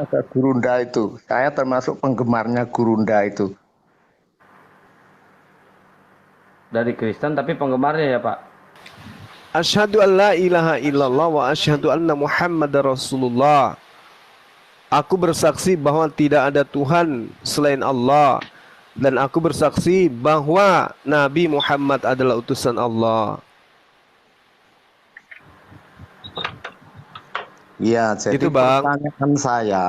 Ke Gurunda itu. Saya termasuk penggemarnya Gurunda itu. Dari Kristen tapi penggemarnya ya Pak. Asyhadu an la ilaha illallah wa asyhadu anna Muhammadar Rasulullah. Aku bersaksi bahwa tidak ada Tuhan selain Allah, dan aku bersaksi bahwa Nabi Muhammad adalah utusan Allah. Ya, jadi Itu Bang. pertanyaan saya,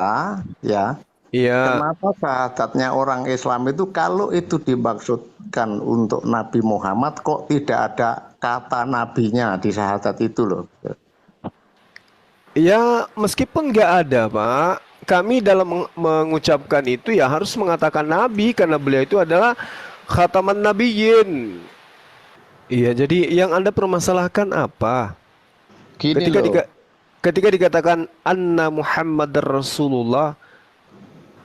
ya, Iya. kenapa syahadatnya orang Islam itu kalau itu dimaksudkan untuk Nabi Muhammad kok tidak ada kata nabinya di syahadat itu loh? Ya, meskipun nggak ada, Pak, kami dalam mengucapkan itu ya harus mengatakan Nabi karena beliau itu adalah khataman nabiyyin. Iya, jadi yang Anda permasalahkan apa? Gini Ketika loh, ketika dikatakan Anna Muhammadar Rasulullah,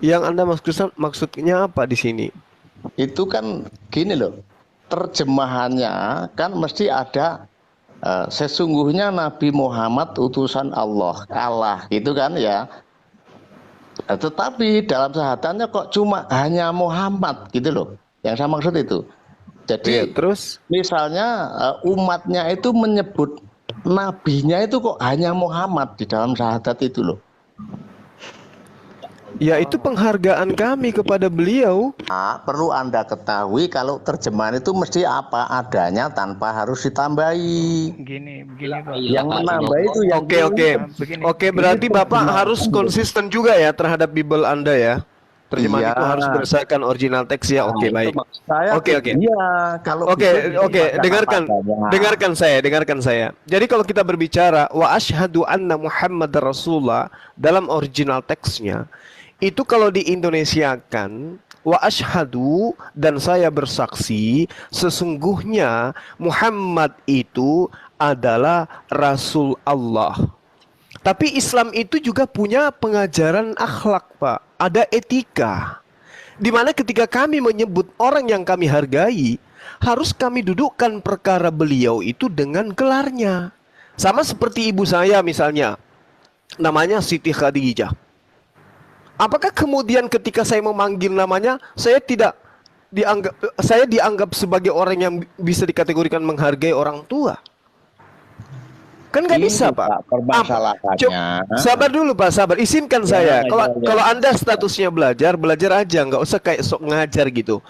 yang Anda maksudnya apa di sini? itu kan gini loh, terjemahannya kan mesti ada sesungguhnya Nabi Muhammad utusan Allah, Allah gitu kan ya. Tetapi dalam syahadatnya kok cuma hanya Muhammad gitu loh. Yang saya maksud itu. Iya, Jadi terus misalnya umatnya itu menyebut nabinya itu kok hanya Muhammad di dalam syahadat itu loh. ya itu penghargaan kami kepada beliau. Nah, perlu Anda ketahui kalau terjemahan itu mesti apa adanya tanpa harus ditambahi. Begini Pak. Yang menambah itu yang Oke, berarti Bapak harus konsisten juga ya terhadap Bible Anda ya. Terjemahan Iya. itu harus berdasarkan original teks ya. Oke, Nah, itu baik. maksud saya. Oke. Iya, kalau Oke, bisa oke, dibacakan apa adanya. dengarkan saya. Jadi kalau kita berbicara wa asyhadu anna Muhammadar Rasulullah dalam original teksnya, itu kalau diindonesiakan wa asyhadu dan saya bersaksi sesungguhnya Muhammad itu adalah Rasul Allah. Tapi Islam itu juga punya pengajaran akhlak, Pak. Ada etika. Di mana ketika kami menyebut orang yang kami hargai, harus kami dudukkan perkara beliau itu dengan gelarnya. Sama seperti ibu saya misalnya, namanya Siti Khadijah. Apakah kemudian ketika saya memanggil namanya, saya dianggap sebagai orang yang bisa dikategorikan menghargai orang tua? Kan nggak Ini, bisa, Pak. Pak, permasalahannya. Sabar dulu, Pak, sabar. Izinkan saya. Kalau ya. kalau Anda statusnya belajar, belajar aja, nggak usah kayak sok ngajar gitu.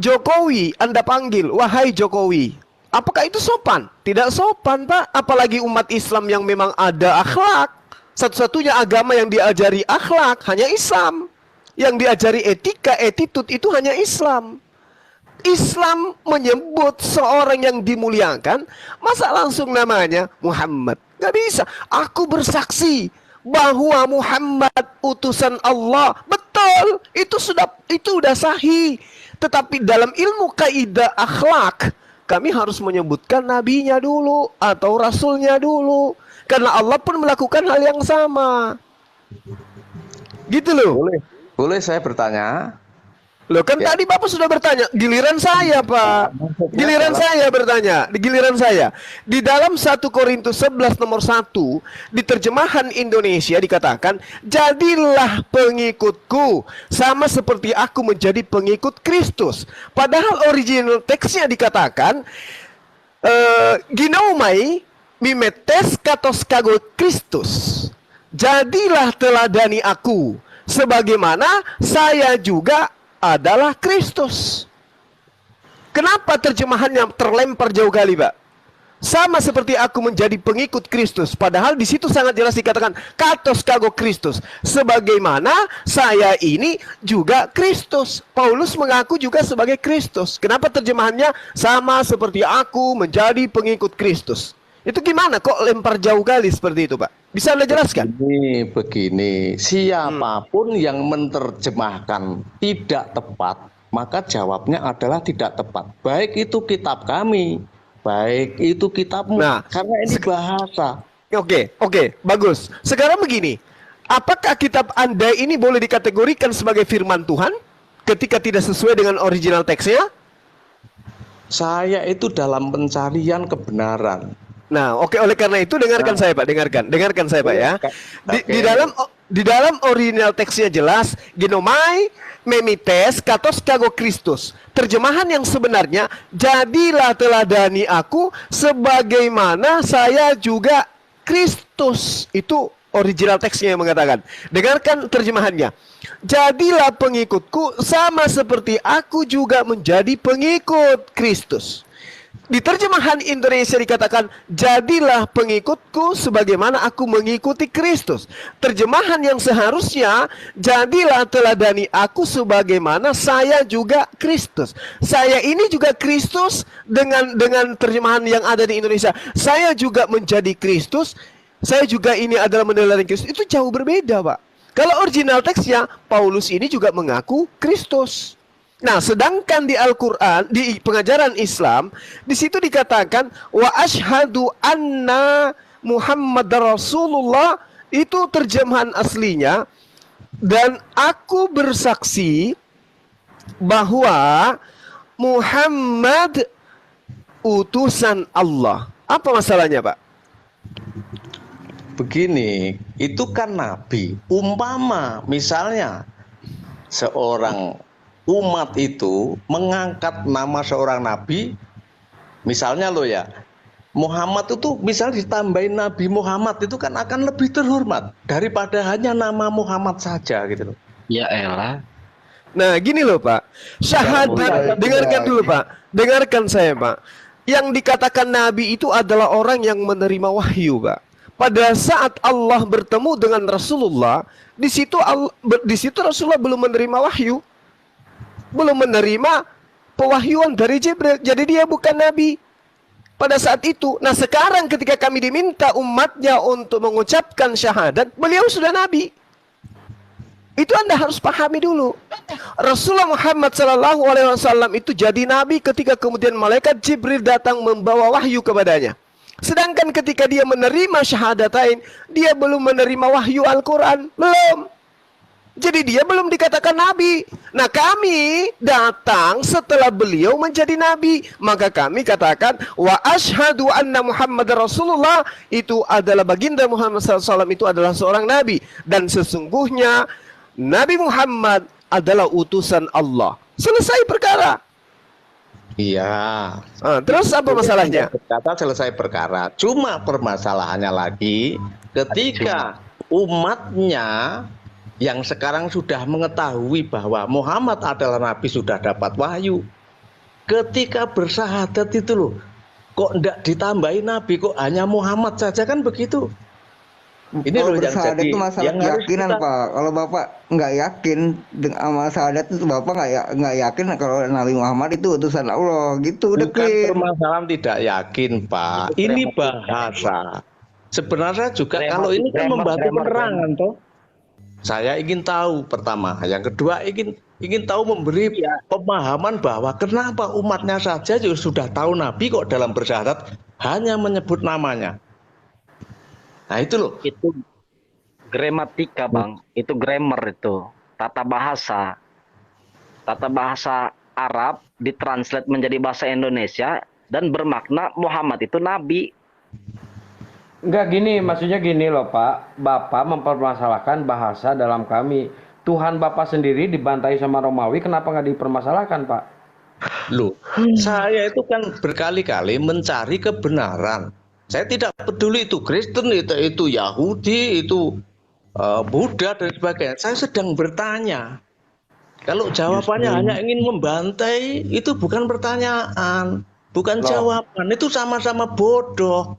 Jokowi, Anda panggil, wahai Jokowi. Apakah itu sopan? Tidak sopan, Pak. Apalagi umat Islam yang memang ada akhlak. Satu-satunya agama yang diajari akhlak hanya Islam. Yang diajari etika, attitude itu hanya Islam. Islam menyebut seorang yang dimuliakan, masa langsung namanya Muhammad? Gak bisa. Aku bersaksi bahwa Muhammad utusan Allah. Betul, itu udah sahih. Tetapi dalam ilmu kaidah akhlak, kami harus menyebutkan nabinya dulu atau rasulnya dulu. Karena Allah pun melakukan hal yang sama. Gitu loh. Boleh saya bertanya? Loh kan tadi Bapak sudah bertanya, giliran saya Pak. Giliran saya bertanya, giliran saya. Di dalam 1 Korintus 11 nomor 1, di terjemahan Indonesia dikatakan, jadilah pengikutku, sama seperti aku menjadi pengikut Kristus. Padahal original teksnya dikatakan, ginomai mimetes katos kago Kristus. Jadilah teladani aku, sebagaimana saya juga adalah Kristus. Kenapa terjemahannya terlempar jauh kali, Pak? Sama seperti aku menjadi pengikut Kristus. Padahal di situ sangat jelas dikatakan katos kago Kristus. Sebagaimana saya ini juga Kristus. Paulus mengaku juga sebagai Kristus. Kenapa terjemahannya sama seperti aku menjadi pengikut Kristus? Itu gimana kok lempar jauh kali seperti itu, Pak? Bisa Anda jelaskan? Begini, siapapun yang menerjemahkan tidak tepat, maka jawabnya adalah tidak tepat. Baik itu kitab kami, baik itu kitabmu, karena ini bahasa. Oke, bagus. Sekarang begini, apakah kitab Anda ini boleh dikategorikan sebagai firman Tuhan ketika tidak sesuai dengan original teksnya? Saya itu dalam pencarian kebenaran. Nah, oke, oleh karena itu dengarkan saya Pak, dengarkan saya Pak ya. Di Oke. dalam original teksnya jelas, genomai memites katos kago Kristus. Terjemahan yang sebenarnya, jadilah teladani aku sebagaimana saya juga Kristus. Itu original teksnya yang mengatakan. Dengarkan terjemahannya. Jadilah pengikutku sama seperti aku juga menjadi pengikut Kristus. Di terjemahan Indonesia dikatakan, jadilah pengikutku sebagaimana aku mengikuti Kristus. Terjemahan yang seharusnya, jadilah teladani aku sebagaimana saya juga Kristus. Saya ini juga Kristus dengan terjemahan yang ada di Indonesia. Saya juga menjadi Kristus. Saya juga ini adalah meneladani Kristus. Itu jauh berbeda, Pak. Kalau original teksnya, Paulus ini juga mengaku Kristus. Nah, sedangkan di Al-Quran, di pengajaran Islam, di situ dikatakan, wa ashhadu anna Muhammad Rasulullah, itu terjemahan aslinya, dan aku bersaksi bahwa Muhammad utusan Allah. Apa masalahnya, Pak? Begini, itu kan nabi. Umpama misalnya seorang umat itu mengangkat nama seorang nabi, misalnya lo ya, Muhammad itu misal ditambahin Nabi Muhammad, itu kan akan lebih terhormat daripada hanya nama Muhammad saja gitu loh. Ya elah. Nah, gini loh Pak, syahadat, dengarkan dulu Pak, dengarkan saya Pak. Yang dikatakan Nabi itu adalah orang yang menerima wahyu Pak. Pada saat Allah bertemu dengan Rasulullah, di situ Rasulullah belum menerima wahyu, belum menerima pewahyuan dari Jibril, jadi dia bukan Nabi pada saat itu. Nah sekarang ketika kami diminta umatnya untuk mengucapkan syahadat, beliau sudah Nabi. Itu Anda harus pahami dulu. Rasulullah Muhammad SAW itu jadi Nabi ketika kemudian malaikat Jibril datang membawa wahyu kepadanya. Sedangkan ketika dia menerima syahadatain, dia belum menerima wahyu Al-Quran. Belum. Jadi dia belum dikatakan Nabi. Nah kami datang setelah beliau menjadi Nabi. Maka kami katakan, wa ashhadu anna Muhammad Rasulullah, itu adalah baginda Muhammad SAW, itu adalah seorang Nabi. Dan sesungguhnya Nabi Muhammad adalah utusan Allah. Selesai perkara. Iya. Terus apa masalahnya? Kata selesai perkara. Cuma permasalahannya lagi, ketika umatnya yang sekarang sudah mengetahui bahwa Muhammad adalah Nabi, sudah dapat wahyu, ketika bersahadat itu loh, kok enggak ditambahin Nabi, kok hanya Muhammad saja, kan begitu. Ini loh yang bersahadat jadi itu masalah yang harus keyakinan kita... Pak. Kalau Bapak nggak yakin sama syahadat itu, Bapak nggak yakin kalau Nabi Muhammad itu utusan Allah, gitu. Udah Bukan clear. permasalahan tidak yakin Pak, ini bahasa. Sebenarnya juga kalau ini kan membantu penerangan toh. Saya ingin tahu pertama, yang kedua ingin tahu memberi pemahaman bahwa kenapa umatnya saja juga sudah tahu Nabi kok dalam bersyahadat hanya menyebut namanya. Nah itu loh. Itu gramatika Bang, itu grammar, itu tata bahasa Arab ditranslate menjadi bahasa Indonesia dan bermakna Muhammad itu Nabi. Enggak, gini, maksudnya gini loh Pak. Bapak mempermasalahkan bahasa dalam kami. Tuhan Bapak sendiri dibantai sama Romawi, kenapa nggak dipermasalahkan Pak? Loh, saya itu kan berkali-kali mencari kebenaran. Saya tidak peduli itu Kristen, itu Yahudi, itu Buddha dan sebagainya. Saya sedang bertanya. Kalau jawabannya hanya ingin membantai, itu bukan pertanyaan, bukan jawaban. Itu sama-sama bodoh.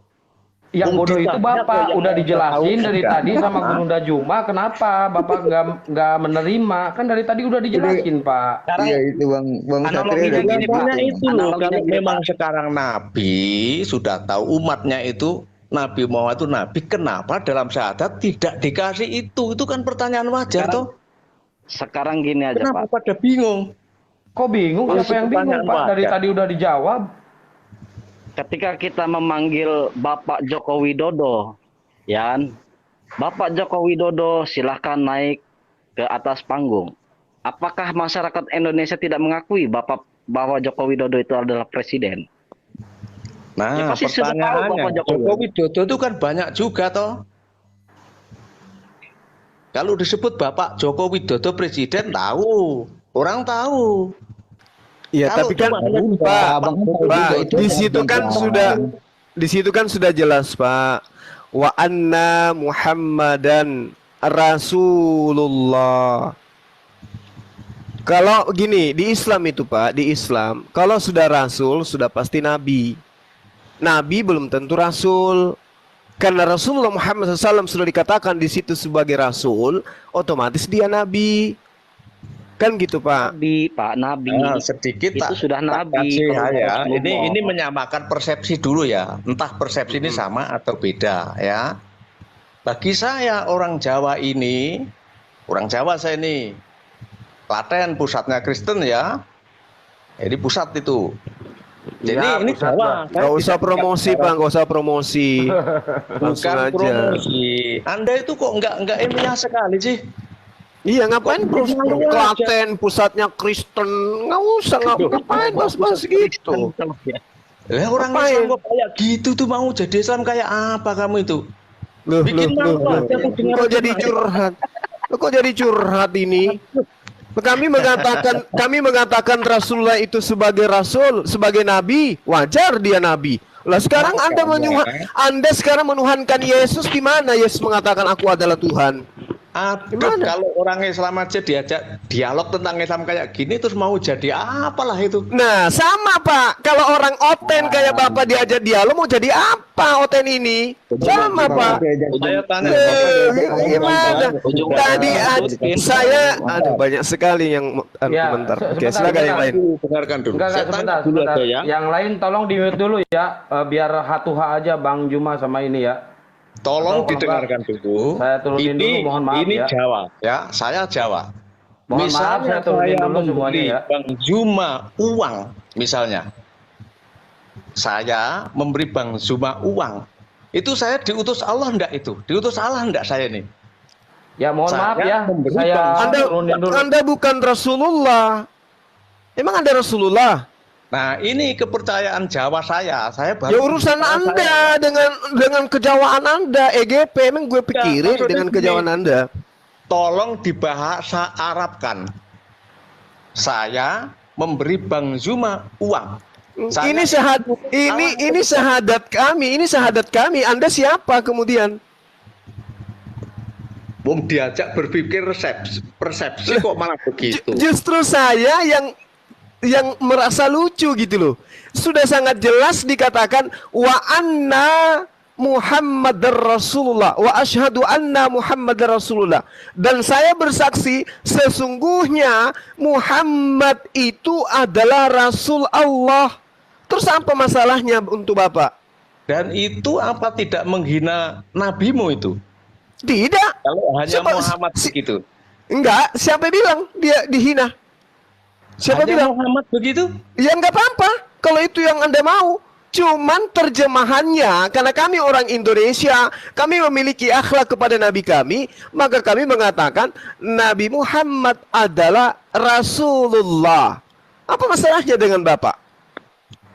Yang bodoh itu Bapak udah dijelasin dari tadi sama Guru Juma, kenapa Bapak nggak menerima? Kan dari tadi udah dijelasin Pak. Iya itu Bang Satria. Jawabannya itu loh, kalau memang sekarang Nabi sudah tahu umatnya itu Nabi Muhammad itu Nabi, kenapa dalam syahadat tidak dikasih itu? Itu kan pertanyaan wajar toh. Sekarang gini aja Kenapa Pak. pada bingung? Kok bingung? Siapa yang bingung Pak? Dari tadi udah dijawab. Ketika kita memanggil Bapak Joko Widodo, ya kan? Bapak Joko Widodo silahkan naik ke atas panggung. Apakah masyarakat Indonesia tidak mengakui bahwa Joko Widodo itu adalah presiden? Ya Nah, pasti sudah tahu pertanyaannya, Bapak Jokowi. Joko Widodo itu kan banyak juga toh. Kalau disebut Bapak Joko Widodo presiden tahu, orang tahu. Ya, Kalau tapi kan cuma hanya Pak, Abang kan tahu Pak, juga itu di kan situ kan beda. sudah jelas, Pak. Wa anna Muhammadan Rasulullah. Kalau gini, di Islam itu Pak, di Islam, kalau sudah Rasul, sudah pasti Nabi. Nabi belum tentu Rasul. Karena Rasulullah Muhammad SAW sudah dikatakan di situ sebagai Rasul, otomatis dia Nabi. Kan gitu Pak. Nabi, Pak Nabi. Nah, sedikit Itu tak sudah tak Nabi, kasih kalau ya. Rasulullah. Ini menyamakan persepsi dulu ya. Entah persepsi ini sama atau beda ya. Bagi saya orang Jawa ini, orang Jawa saya ini, Klaten pusatnya Kristen ya. Jadi pusat itu. Jadi Ya, ini pusat, Jawa. Pak. Gak usah promosi Pak, gak usah promosi. Langsung Bukan aja. promosi. Anda itu kok nggak ilmiah sekali sih? Iya ngapain Kok malu Klaten pusatnya Kristen, nggak usah ngapain bahas-bahas gitu. Lah orang Ngapain? Islam kok kayak gitu tuh mau jadi Islam kayak apa kamu itu? Loh, Bikin malu aja aku dengar kok jadi curhat? Loh, kok jadi curhat ini? Kami mengatakan Rasulullah itu sebagai Rasul, sebagai Nabi, wajar dia Nabi. Lah sekarang Anda sekarang menuhankan Yesus, di mana Yesus mengatakan aku adalah Tuhan? Aduh, Gimana? kalau orang Islam aja diajak dialog tentang Islam kayak gini terus mau jadi apalah itu? Nah, sama Pak. Kalau orang Oten kayak Bapak diajak dialog mau jadi apa Oten ini? Sama Pak. Saya tanya. Gimana? Tadi saya ada banyak sekali yang Ya, komentar. Oke, sebentar, silakan yang sebentar. lain. Dengarkan dulu. Enggak, Saya sebentar, tanya dulu sebentar. aja ya. Yang lain tolong di-mute dulu ya, biar hatuha aja Bang Juma sama ini ya. Tolong Kalau didengarkan dulu. saya turunin dulu, mohon maaf ini ya. Jawa ya, saya Jawa. Mohon maaf, saya turunin dulu semuanya memberi ya. Bang Juma uang, misalnya. Saya memberi Bang Juma uang. Itu saya diutus Allah enggak itu? Diutus Allah enggak saya ini? Ya mohon Saya maaf ya, memberi saya Bang- turunin dulu. Anda bukan Rasulullah. Emang Anda Rasulullah? Nah, ini kepercayaan Jawa saya. Saya baru Ya urusan Anda dengan kejawaan Anda, EGP. Emang gue pikirin maksudnya dengan gini. kejawaan Anda. tolong dibahasa Arabkan. Saya memberi Bang Zuma uang. Saya- Ini syahadat kami. Anda siapa kemudian? Wong diajak berpikir persepsi kok malah begitu. Justru saya yang merasa lucu gitu loh. Sudah sangat jelas dikatakan wa anna Muhammadar Rasulullah wa asyhadu anna Muhammadar Rasulullah, dan saya bersaksi sesungguhnya Muhammad itu adalah Rasul Allah. Terus apa masalahnya untuk Bapak? Dan itu apa tidak menghina nabimu itu? Tidak. Kalau hanya Siapa- Muhammad begitu. Enggak, siapa bilang dia dihina? Siapa Hanya bilang? Muhammad begitu? Ya nggak apa-apa kalau itu yang Anda mau. Cuman terjemahannya, karena kami orang Indonesia, kami memiliki akhlak kepada Nabi kami, maka kami mengatakan Nabi Muhammad adalah Rasulullah. Apa masalahnya dengan Bapak?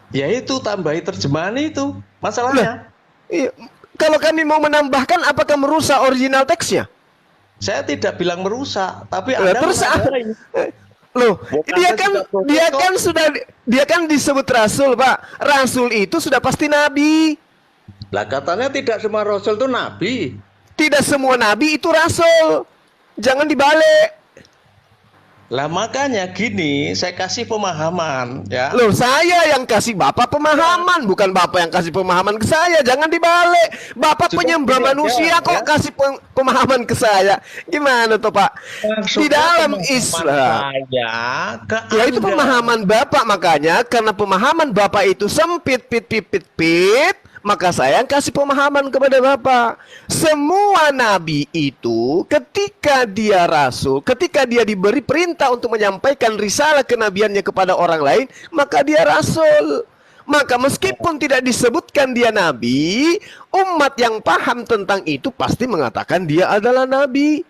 Ya itu tambahi terjemahan itu masalahnya. Iya, kalau kami mau menambahkan, apakah merusak original teksnya? Saya tidak bilang merusak, tapi Lah, Anda terus menambahin. loh, Bukan dia kan disebut Rasul, Pak. Rasul itu sudah pasti Nabi. Lah katanya tidak semua Rasul itu Nabi. Tidak semua Nabi itu Rasul. Jangan dibalik. Lah makanya gini, saya kasih pemahaman ya. Loh, saya yang kasih Bapak pemahaman, bukan Bapak yang kasih pemahaman ke saya. Jangan dibalik. Bapak Cuma penyembah gini manusia aja, kok ya. kasih pemahaman ke saya. Gimana tuh, Pak? Di Maksudnya dalam pemahaman Islam. saya ke Ya itu Anda. pemahaman Bapak, makanya karena pemahaman Bapak itu sempit, pit, maka saya yang kasih pemahaman kepada Bapak. Semua nabi itu ketika dia rasul, ketika dia diberi perintah untuk menyampaikan risalah kenabiannya kepada orang lain, maka dia rasul. Maka meskipun tidak disebutkan dia nabi, umat yang paham tentang itu pasti mengatakan dia adalah nabi.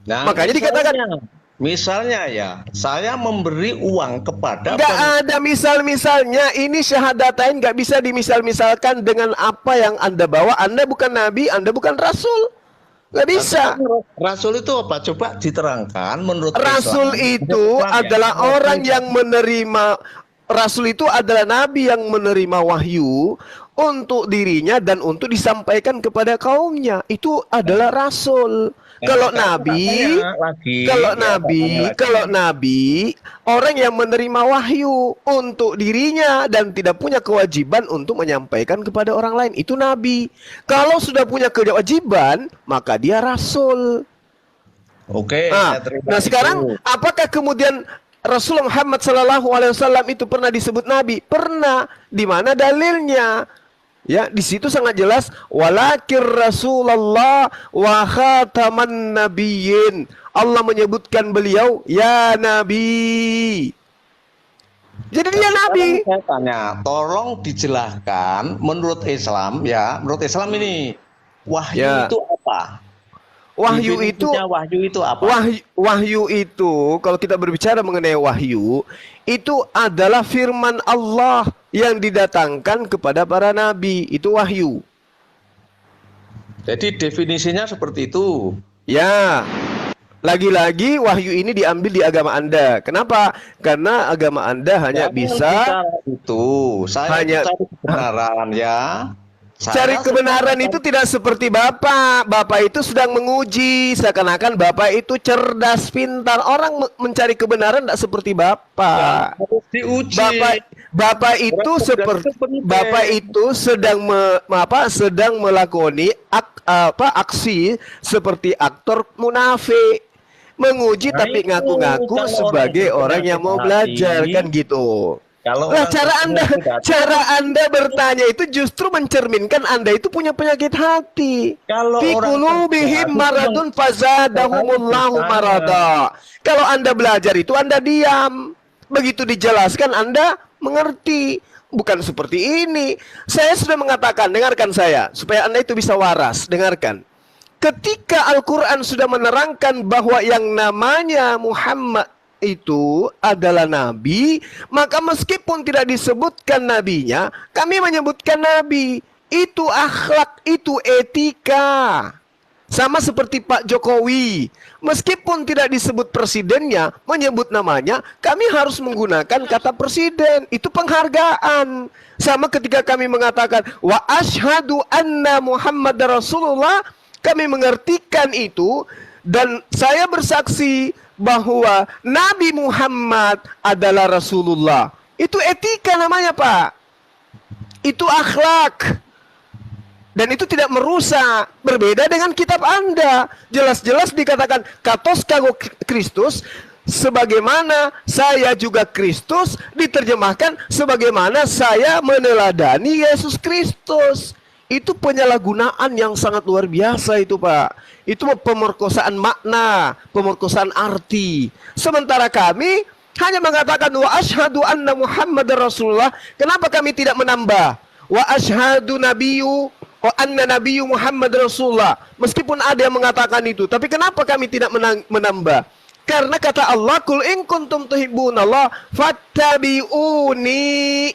Nah, Makanya dikatakan, Misalnya ya, saya memberi uang kepada Nggak ada misal-misalnya. Ini syahadatain nggak bisa dimisal-misalkan dengan apa yang Anda bawa. Anda bukan nabi, Anda bukan rasul. Nggak bisa. Rasul itu apa? Coba diterangkan menurut Rasul Islam. itu adalah orang yang menerima, Rasul itu adalah nabi yang menerima wahyu untuk dirinya dan untuk disampaikan kepada kaumnya. Itu adalah rasul. Kalau nabi, kalau nabi orang yang menerima wahyu untuk dirinya dan tidak punya kewajiban untuk menyampaikan kepada orang lain, itu nabi. Kalau sudah punya kewajiban, maka dia rasul. Oke, Nah, saya terima nah sekarang itu. apakah kemudian Rasulullah Muhammad SAW itu pernah disebut nabi? Pernah. Di mana dalilnya? Ya, di situ sangat jelas walakir Rasulullah wa khataman nabiyyin. Allah menyebutkan beliau ya nabi. Jadi dia nabi. Saya tanya, tolong dijelaskan menurut Islam ya, menurut Islam ini wahyu Ya. itu apa? Wahyu itu Definisinya wahyu itu apa? Wahyu itu, kalau kita berbicara mengenai wahyu, itu adalah firman Allah yang didatangkan kepada para nabi. Itu wahyu. Jadi definisinya seperti itu. Ya, lagi-lagi wahyu ini diambil di agama Anda. Kenapa? Karena agama Anda hanya Jangan bisa bicara itu. Saya hanya- cari kebenaran ya. cari kebenaran itu tidak seperti Bapak. Bapak itu sedang menguji, seakan-akan Bapak itu cerdas, pintar. Orang mencari kebenaran tidak seperti Bapak. harus diuji. Bapak itu Orang seperti kebenaran itu penting. Bapak itu sedang melakoni aksi seperti aktor munafik, menguji Nah, tapi itu ngaku-ngaku kalau sebagai orang orang yang mau berhati-hati, belajar kan gitu. Kalau Nah, orang cara Anda bertanya itu justru mencerminkan Anda itu punya penyakit hati. Kalau Fi orang qulubihim bertanya, maradun fazadahumullahu bertanya. marada. Kalau Anda belajar itu Anda diam. Begitu dijelaskan Anda mengerti. Bukan seperti ini. Saya sudah mengatakan, dengarkan saya supaya Anda itu bisa waras. Dengarkan. Ketika Al-Quran sudah menerangkan bahwa yang namanya Muhammad itu adalah nabi, maka meskipun tidak disebutkan nabinya, kami menyebutkan nabi. Itu akhlak, itu etika. Sama seperti Pak Jokowi, meskipun tidak disebut presidennya, menyebut namanya, kami harus menggunakan kata presiden. Itu penghargaan. Sama ketika kami mengatakan wa asyhadu anna Muhammad Rasulullah, kami mengertikan itu dan saya bersaksi bahwa Nabi Muhammad adalah Rasulullah. Itu etika namanya, Pak. Itu akhlak. Dan itu tidak merusak. Berbeda dengan kitab Anda. Jelas-jelas dikatakan katos kago Kristus, sebagaimana saya juga Kristus, diterjemahkan sebagaimana saya meneladani Yesus Kristus. Itu penyalahgunaan yang sangat luar biasa itu, Pak. Itu pemerkosaan makna, pemerkosaan arti. Sementara kami hanya mengatakan wa asyhadu anna Muhammadar Rasulullah. Kenapa kami tidak menambah wa asyhadu nabiyyu wa anna nabiyyu Muhammad Rasulullah? Meskipun ada yang mengatakan itu, tapi kenapa kami tidak menambah? Karena kata Allah, "Qul in kuntum tuhibbunallah fattabi'uni."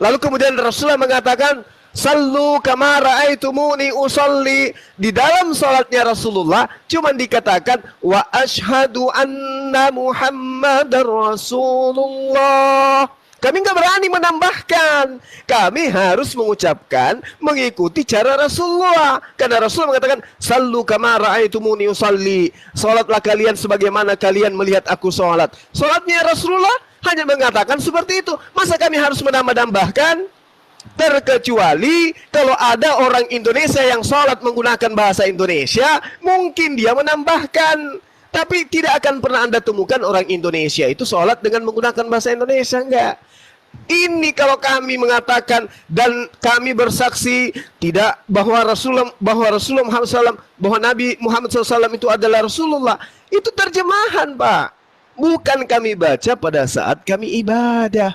Lalu kemudian Rasulullah mengatakan, "Sallu kama ra'aitumuni usolli." Di dalam salatnya Rasulullah cuma dikatakan wa asyhadu anna Muhammadar Rasulullah. Kami nggak berani menambahkan. Kami harus mengucapkan mengikuti cara Rasulullah. Karena Rasulullah mengatakan, "Sallu kama ra'aitumuni usolli." Salatlah kalian sebagaimana kalian melihat aku salat. Salatnya Rasulullah hanya mengatakan seperti itu. Masa kami harus menambah-nambahkan? Terkecuali kalau ada orang Indonesia yang sholat menggunakan bahasa Indonesia, mungkin dia menambahkan. Tapi tidak akan pernah Anda temukan orang Indonesia itu sholat dengan menggunakan bahasa Indonesia, enggak. Ini kalau kami mengatakan dan kami bersaksi tidak bahwa Rasulullah Muhammad SAW, bahwa Nabi Muhammad SAW itu adalah Rasulullah, itu terjemahan, Pak. Bukan kami baca pada saat kami ibadah.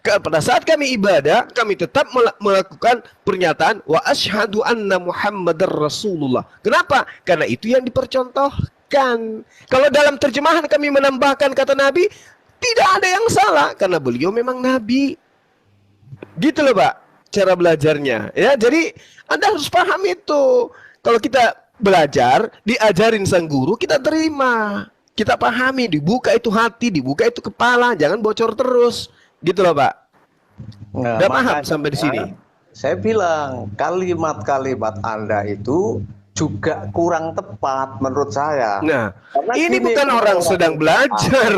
Pada saat kami ibadah, kami tetap melakukan pernyataan wa asyhadu anna Muhammadar Rasulullah. Kenapa? Karena itu yang dipercontohkan. melecehkan. Kalau dalam terjemahan kami menambahkan kata Nabi, tidak ada yang salah karena beliau memang Nabi. Gitu loh, Pak, cara belajarnya. Ya, jadi Anda harus paham itu. Kalau kita belajar, diajarin sang guru, kita terima. Kita pahami, dibuka itu hati, dibuka itu kepala, jangan bocor terus. Gitu loh, Pak. Nah, Udah paham makanya sampai di sini? Saya bilang kalimat-kalimat Anda itu juga kurang tepat menurut saya. Nah, Karena ini gini, bukan kalau orang sedang belajar.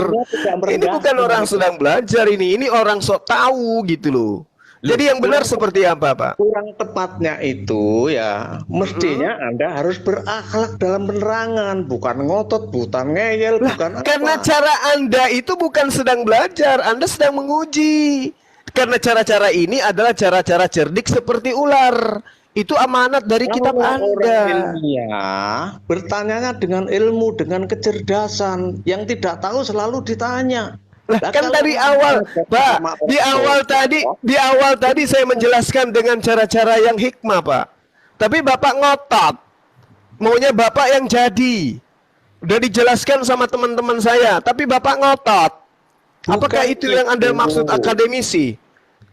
Ini bukan orang sedang belajar ini orang sok tahu gitu loh. Jadi yang benar seperti apa, Pak? kurang tepatnya itu ya mestinya Anda harus berakhlak dalam penerangan, bukan ngotot, bukan ngeyel, bukan Karena apa. cara Anda itu bukan sedang belajar, Anda sedang menguji. Karena cara-cara ini adalah cara-cara cerdik seperti ular. Itu amanat dari kitab Kalau orang Anda. ilmiah bertanyanya dengan ilmu, dengan kecerdasan. Yang tidak tahu selalu ditanya. Lah, Lah, kan kalau dari Anda awal, belajar Pak, sama di orang awal tadi saya menjelaskan dengan cara-cara yang hikmah, Pak. Tapi Bapak ngotot. Maunya Bapak yang jadi. Udah dijelaskan sama teman-teman saya, tapi Bapak ngotot. Apakah Bukan itu yang Anda itu. maksud akademisi?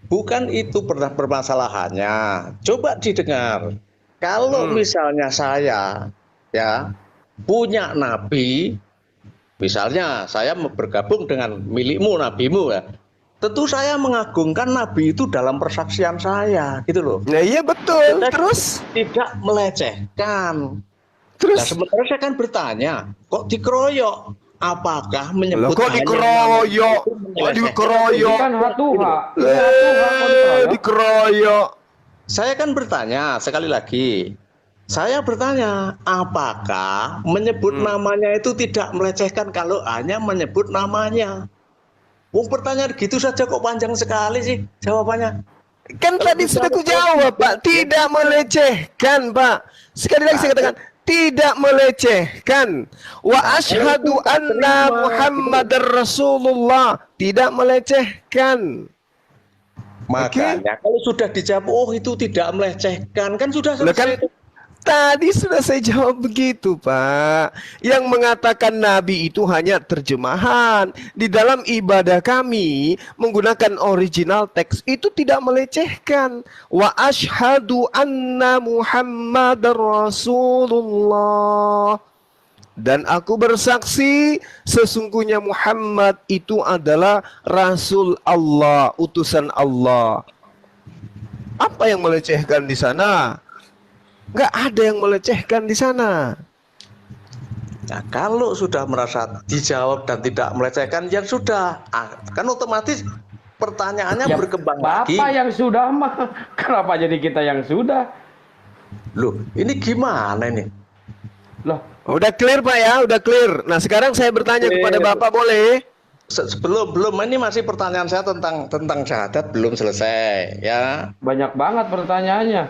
Bukan itu pernah permasalahannya. Coba didengar. Kalau misalnya saya ya punya nabi, misalnya saya bergabung dengan milikmu, nabimu ya. Tentu saya mengagungkan nabi itu dalam persaksian saya, gitu loh. Nah, iya betul. Kita Terus tidak melecehkan. Nah, terus sementara saya kan bertanya, kok dikeroyok? Apakah Loh, menyebut kok hanya dikeroyok? nama itu Kok melecehkan? Ini dikeroyok? kan hak Tuhan. Ini hak Tuhan kok dikeroyok. Dikeroyok. Saya kan bertanya sekali lagi. Saya bertanya, apakah menyebut namanya itu tidak melecehkan kalau hanya menyebut namanya? Wong pertanyaan gitu saja kok panjang sekali sih jawabannya. Kan tadi sudah ku jawab, Pak. Tidak melecehkan, Pak. Sekali lagi saya katakan, tidak melecehkan. Wa asyhadu anna Muhammadar Rasulullah. Tidak melecehkan. Makanya kalau sudah dijawab, oh itu tidak melecehkan, kan sudah Lah kan selesai. tadi sudah saya jawab begitu, Pak. Yang mengatakan Nabi itu hanya terjemahan. Di dalam ibadah kami menggunakan original teks itu tidak melecehkan. Wa asyhadu anna Muhammadar Rasulullah. Dan aku bersaksi sesungguhnya Muhammad itu adalah Rasul Allah, utusan Allah. Apa yang melecehkan di sana? Nggak ada yang melecehkan di sana. Nah, kalau sudah merasa dijawab dan tidak melecehkan, ya sudah. Kan otomatis pertanyaannya Ya, berkembang lagi. Bapak yang sudah mah, kenapa jadi kita yang sudah? Loh, ini gimana ini? Loh, Udah clear, Pak ya, udah clear. Nah, sekarang saya bertanya kepada Bapak, boleh? Sebelum ini masih pertanyaan saya tentang syahadat belum selesai, ya. banyak banget pertanyaannya.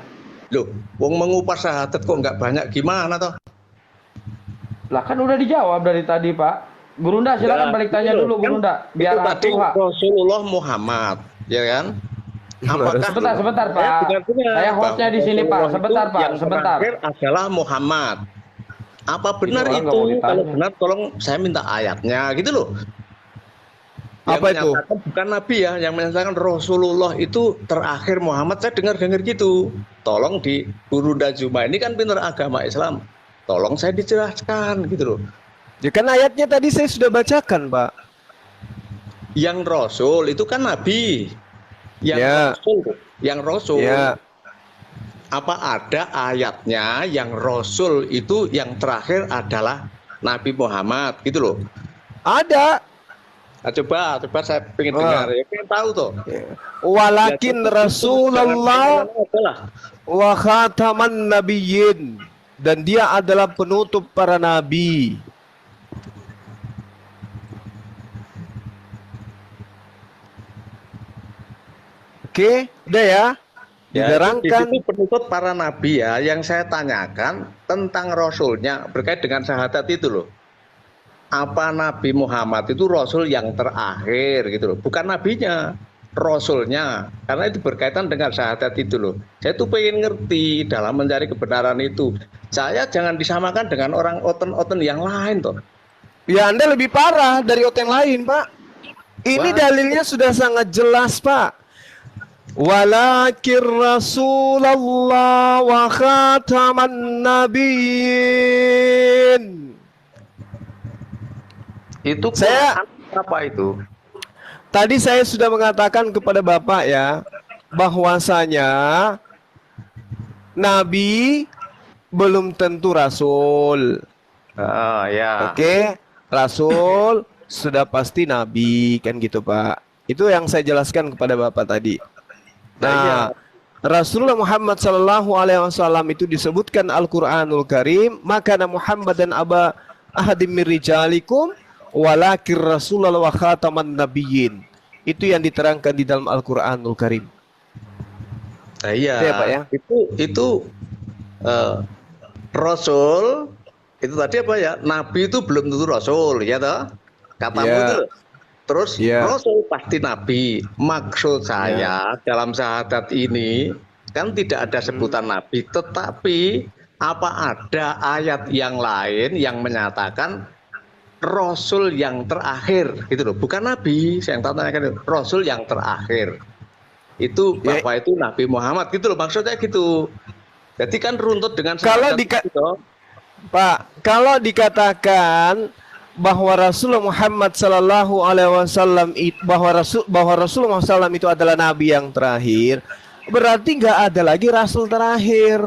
Loh, wong mengupas syahadat kok nggak banyak gimana toh? Lah kan udah dijawab dari tadi, Pak. Gurunda silakan Ya, balik tanya itu dulu, kan Gurunda. Biar itu tadi aku, Pak. Rasulullah Muhammad, ya kan? Apakah Sebentar, Pak. Benar-benar Saya hostnya di sini, Pak. Rasulullah Sebentar, itu Pak. yang Sebentar. terakhir adalah Muhammad. Apa benar orang nggak itu? mau ditanya. Kalau benar, tolong saya minta ayatnya, gitu loh. Yang Apa itu? menyatakan bukan Nabi ya, yang menyatakan Rasulullah itu terakhir Muhammad. Saya dengar gitu. Tolong di Gurunda Juma ini kan pinter agama Islam. Tolong saya dijelaskan gitu loh. Ya kan ayatnya tadi saya sudah bacakan, Pak. Yang Rasul itu kan Nabi. Ya. Yang Rasul. Ya. Apa ada ayatnya yang Rasul itu yang terakhir adalah Nabi Muhammad gitu loh. Ada. Nah, coba saya pengen dengar ya, pengen tahu tuh. Walakin Rasulullah adalah wa khataman nabiyyin. Dan dia adalah penutup para nabi. Oke, udah ya. ya, Diterangkan. itu penutup para nabi ya. Yang saya tanyakan tentang Rasulnya berkait dengan syahadat itu loh. Apa Nabi Muhammad itu Rasul yang terakhir gitu loh, bukan nabinya. rasulnya, karena itu berkaitan dengan syahadat itu loh. Saya tuh pengen ngerti dalam mencari kebenaran itu. Saya jangan disamakan dengan orang oten-oten yang lain toh. Ya Anda lebih parah dari oten lain, Pak. Ini Wah. dalilnya sudah sangat jelas, Pak. Walakin Rasulullah wa khataman nabiyyin. Itu Saya- Quran apa itu? Tadi saya sudah mengatakan kepada Bapak ya, bahwasanya Nabi belum tentu Rasul. Oh ya. Oke, Rasul sudah pasti Nabi, kan gitu Pak. Itu yang saya jelaskan kepada Bapak tadi. Nah, Rasulullah Muhammad Sallallahu Alaihi Wasallam itu disebutkan Al-Quranul Karim, maka Muhammad dan aba ahadim min rijalikum walakir Rasulullah wa khataman nabiyyin. Itu yang diterangkan di dalam Al-Quranul Karim. Nah, iya. Itu ya, Pak, ya? Itu Rasul itu tadi apa ya? Nabi itu belum tentu Rasul, ya toh? Katamu Iya. itu. Terus Iya. Rasul pasti Nabi. Maksud saya dalam syahadat ini kan tidak ada sebutan Nabi, tetapi apa ada ayat yang lain yang menyatakan Rasul yang terakhir gitu loh, bukan Nabi. Saya yang tanyakan itu Rasul yang terakhir. Itu Ya. Bapak itu Nabi Muhammad gitu loh, maksudnya gitu. Jadi kan runtut dengan Kalau syahadat itu. Pak, kalau dikatakan bahwa Rasulullah Muhammad Sallallahu Alaihi Wasallam bahwa Rasulullah SAW itu adalah Nabi yang terakhir, berarti nggak ada lagi Rasul terakhir.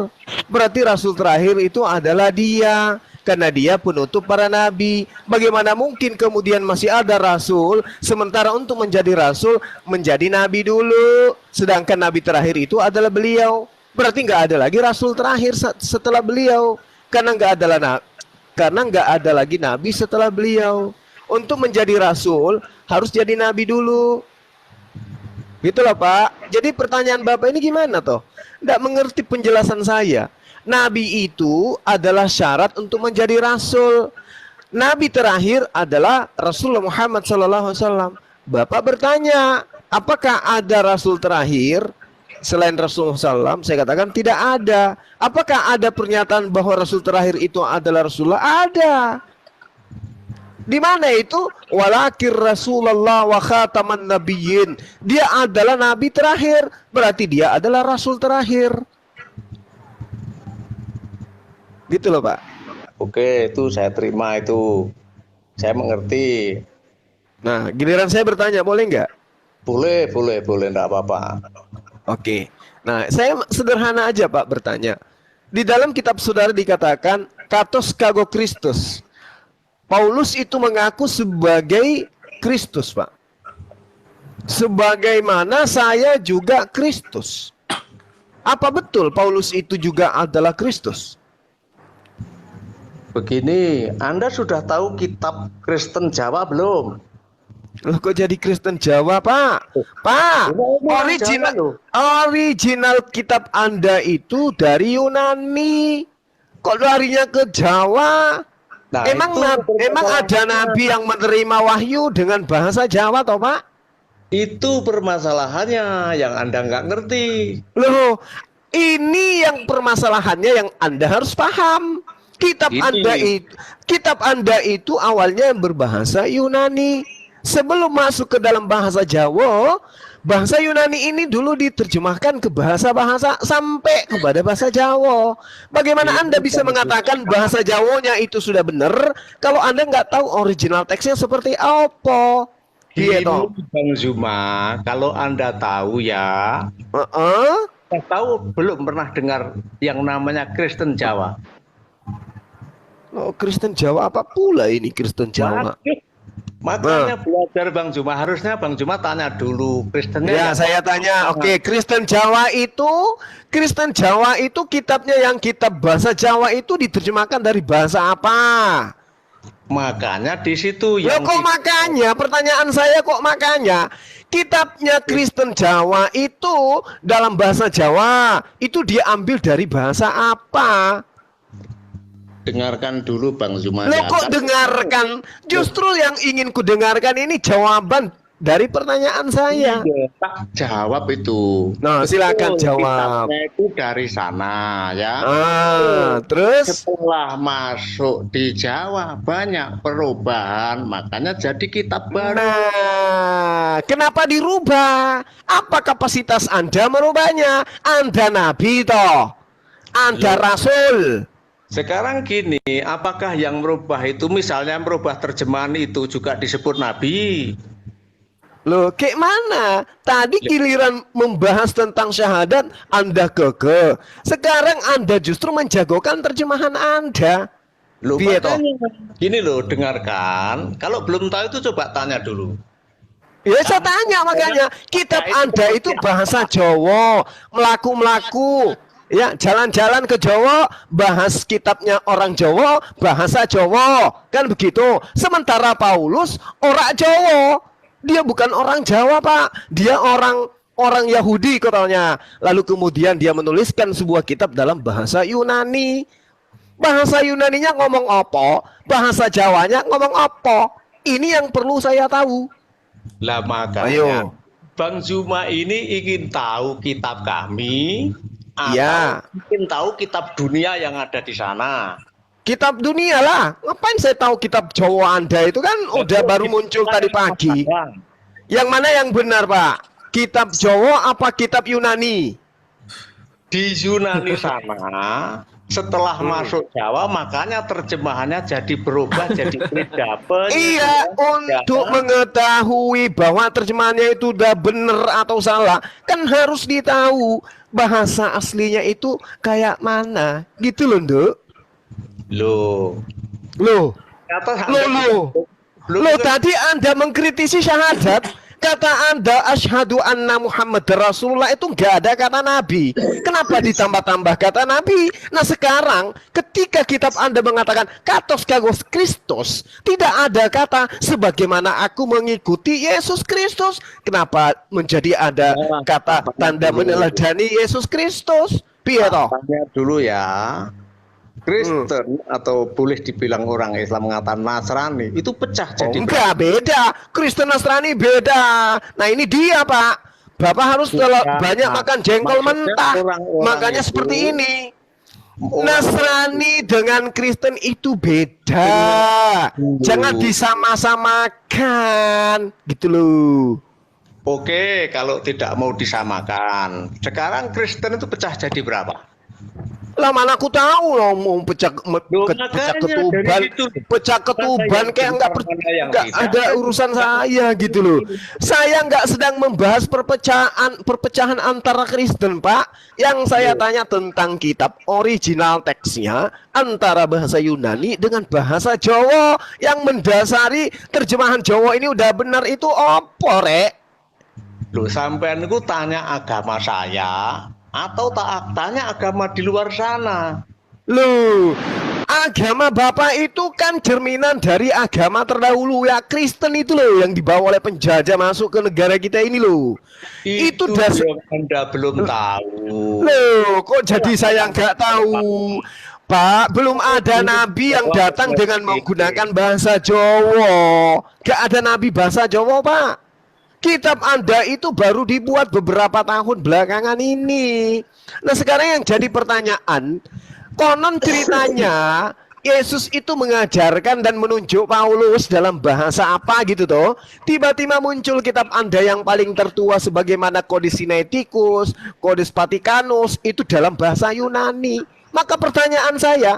Berarti Rasul terakhir itu adalah Dia, karena Dia penutup para Nabi. Bagaimana mungkin kemudian masih ada Rasul, sementara untuk menjadi Rasul menjadi Nabi dulu, sedangkan Nabi terakhir itu adalah beliau. Berarti nggak ada lagi Rasul terakhir setelah beliau, karena nggak ada lagi Nabi setelah beliau. Untuk menjadi Rasul harus jadi Nabi dulu. Gitu loh Pak. Jadi pertanyaan Bapak ini gimana toh? Nggak mengerti penjelasan saya. Nabi itu adalah syarat untuk menjadi Rasul. Nabi terakhir adalah Rasulullah Muhammad SAW. Bapak bertanya, apakah ada Rasul terakhir selain Rasulullah SAW? Saya katakan tidak ada. Apakah ada pernyataan bahwa Rasul terakhir itu adalah Rasulullah? Ada. Di mana itu? Walakir Rasulullah wa khataman nabiyyin. Dia adalah Nabi terakhir. Berarti dia adalah Rasul terakhir. Gitu loh Pak. Oke, itu saya terima itu. Saya mengerti. Nah, giliran saya bertanya, boleh nggak? Boleh, enggak apa-apa. Oke. Nah, saya sederhana aja Pak bertanya. Di dalam kitab saudara dikatakan katos kago Kristus. Paulus itu mengaku sebagai Kristus, Pak. Sebagaimana saya juga Kristus. Apa betul Paulus itu juga adalah Kristus? Begini, Anda sudah tahu kitab Kristen Jawa belum? Loh kok jadi Kristen Jawa, Pak? Pak, Orang original Jawa loh. original kitab Anda itu dari Yunani. Kok larinya ke Jawa? Nah, emang emang ada nabi yang menerima wahyu dengan bahasa Jawa toh, Pak? itu permasalahannya yang Anda nggak ngerti. Loh, ini yang permasalahannya yang Anda harus paham. Kitab Anda itu awalnya berbahasa Yunani. Sebelum masuk ke dalam bahasa Jawa, bahasa Yunani ini dulu diterjemahkan ke bahasa-bahasa sampai kepada bahasa Jawa. Bagaimana Anda bisa mengatakan bahasa Jawanya itu sudah benar kalau Anda nggak tahu original teksnya seperti apa? Ini Gitu. Bang Zuma, kalau Anda tahu ya, saya tahu belum pernah dengar yang namanya Kristen Jawa. Oh, Kristen Jawa apa pula ini Kristen Jawa? Makanya belajar Bang Zuma, harusnya Bang Zuma tanya dulu Kristennya. Ya, saya tanya. Oke, Kristen Jawa itu kitabnya yang kitab bahasa Jawa itu diterjemahkan dari bahasa apa? Makanya di situ Loh, yang kok makanya? Pertanyaan saya kok makanya? Kitabnya Kristen Jawa itu dalam bahasa Jawa itu diambil dari bahasa apa? dengarkan dulu Bang Zuma. Loh kok dengarkan? Justru yang ingin ku dengarkan ini jawaban dari pertanyaan saya. Tak jawab itu. Nah, silakan Betul, jawab. kitabnya itu dari sana ya. Terus Setelah masuk di Jawa banyak perubahan, makanya jadi kitab baru. nah, kenapa dirubah? Apa kapasitas Anda merubahnya? Anda nabi toh. Anda rasul. Sekarang gini, apakah yang merubah itu misalnya merubah terjemahan itu juga disebut nabi? Loh, kayak mana? Tadi giliran membahas tentang syahadat, Anda keke. Sekarang Anda justru menjagokan terjemahan Anda. Loh, Piye toh? makanya, gini loh, dengarkan. Kalau belum tahu itu coba tanya dulu. Ya saya tanya makanya, kitab Anda itu bahasa Jawa, melaku-melaku. Ya, jalan-jalan ke Jawa, bahas kitabnya orang Jawa, bahasa Jawa. Kan begitu. Sementara Paulus orang Jawa. Dia bukan orang Jawa, Pak. Dia orang Yahudi katanya. Lalu kemudian dia menuliskan sebuah kitab dalam bahasa Yunani. Bahasa Yunaninya ngomong apa? Bahasa Jawanya ngomong apa? Ini yang perlu saya tahu. Lah makanya, Ayo. Bang Zuma ini ingin tahu kitab kami, Iya. atau ingin tahu kitab dunia yang ada di sana. Kitab dunia lah. Ngapain saya tahu kitab Jawa Anda itu kan udah baru muncul tadi pagi. Yang mana yang benar, Pak? Kitab Jawa apa kitab Yunani? Di Yunani sana, setelah masuk Jawa, makanya terjemahannya jadi berubah jadi beda. Iya, untuk mengetahui bahwa terjemahannya itu udah benar atau salah, kan harus ditahu bahasa aslinya itu kayak mana. Gitu loh, Nduk. Loh, Loh, kata Loh, tadi Anda mengkritisi syahadat, kata Anda asyhadu anna Muhammad Rasulullah itu nggak ada kata Nabi. Kenapa ditambah-tambah kata Nabi? Nah sekarang ketika kitab Anda mengatakan katos kagos Kristus, tidak ada kata sebagaimana aku mengikuti Yesus Kristus. Kenapa menjadi ada kata tanda meneladani Yesus Kristus? Piye toh? Tanya dulu ya. Kristen atau boleh dibilang orang Islam mengatakan Nasrani itu pecah jadi Enggak, beda. Kristen Nasrani beda. Nah ini dia, Pak. Bapak harus banyak makan jengkol mentah. Makanya seperti ini. Nasrani dengan Kristen itu beda. Jangan disama-samakan. Gitu loh. Oke, kalau tidak mau disamakan. Sekarang Kristen itu pecah jadi berapa? Lah mana aku tahu loh mau pecah ketuban kayak enggak ada urusan saya gitu loh. Saya enggak sedang membahas perpecahan antara Kristen, Pak. Yang saya tanya tentang kitab original teksnya antara bahasa Yunani dengan bahasa Jawa yang mendasari terjemahan Jawa ini udah benar itu apa, Rek? Loh, sampean itu tanya agama saya atau tak tanya agama di luar sana? Loh, agama Bapak itu kan cerminan dari agama terdahulu ya, Kristen itu loh yang dibawa oleh penjajah masuk ke negara kita ini loh. Itu dasar Anda belum tahu. loh, kok jadi saya nggak tahu. Pak, belum ada nabi yang datang dengan menggunakan bahasa Jawa. Gak ada nabi bahasa Jawa, Pak. Kitab Anda itu baru dibuat beberapa tahun belakangan ini. Nah sekarang yang jadi pertanyaan, konon ceritanya Yesus itu mengajarkan dan menunjuk Paulus dalam bahasa apa gitu toh. Tiba-tiba muncul kitab Anda yang paling tertua sebagaimana Kodis Sinaiticus, Kodis Vaticanus itu dalam bahasa Yunani. Maka pertanyaan saya,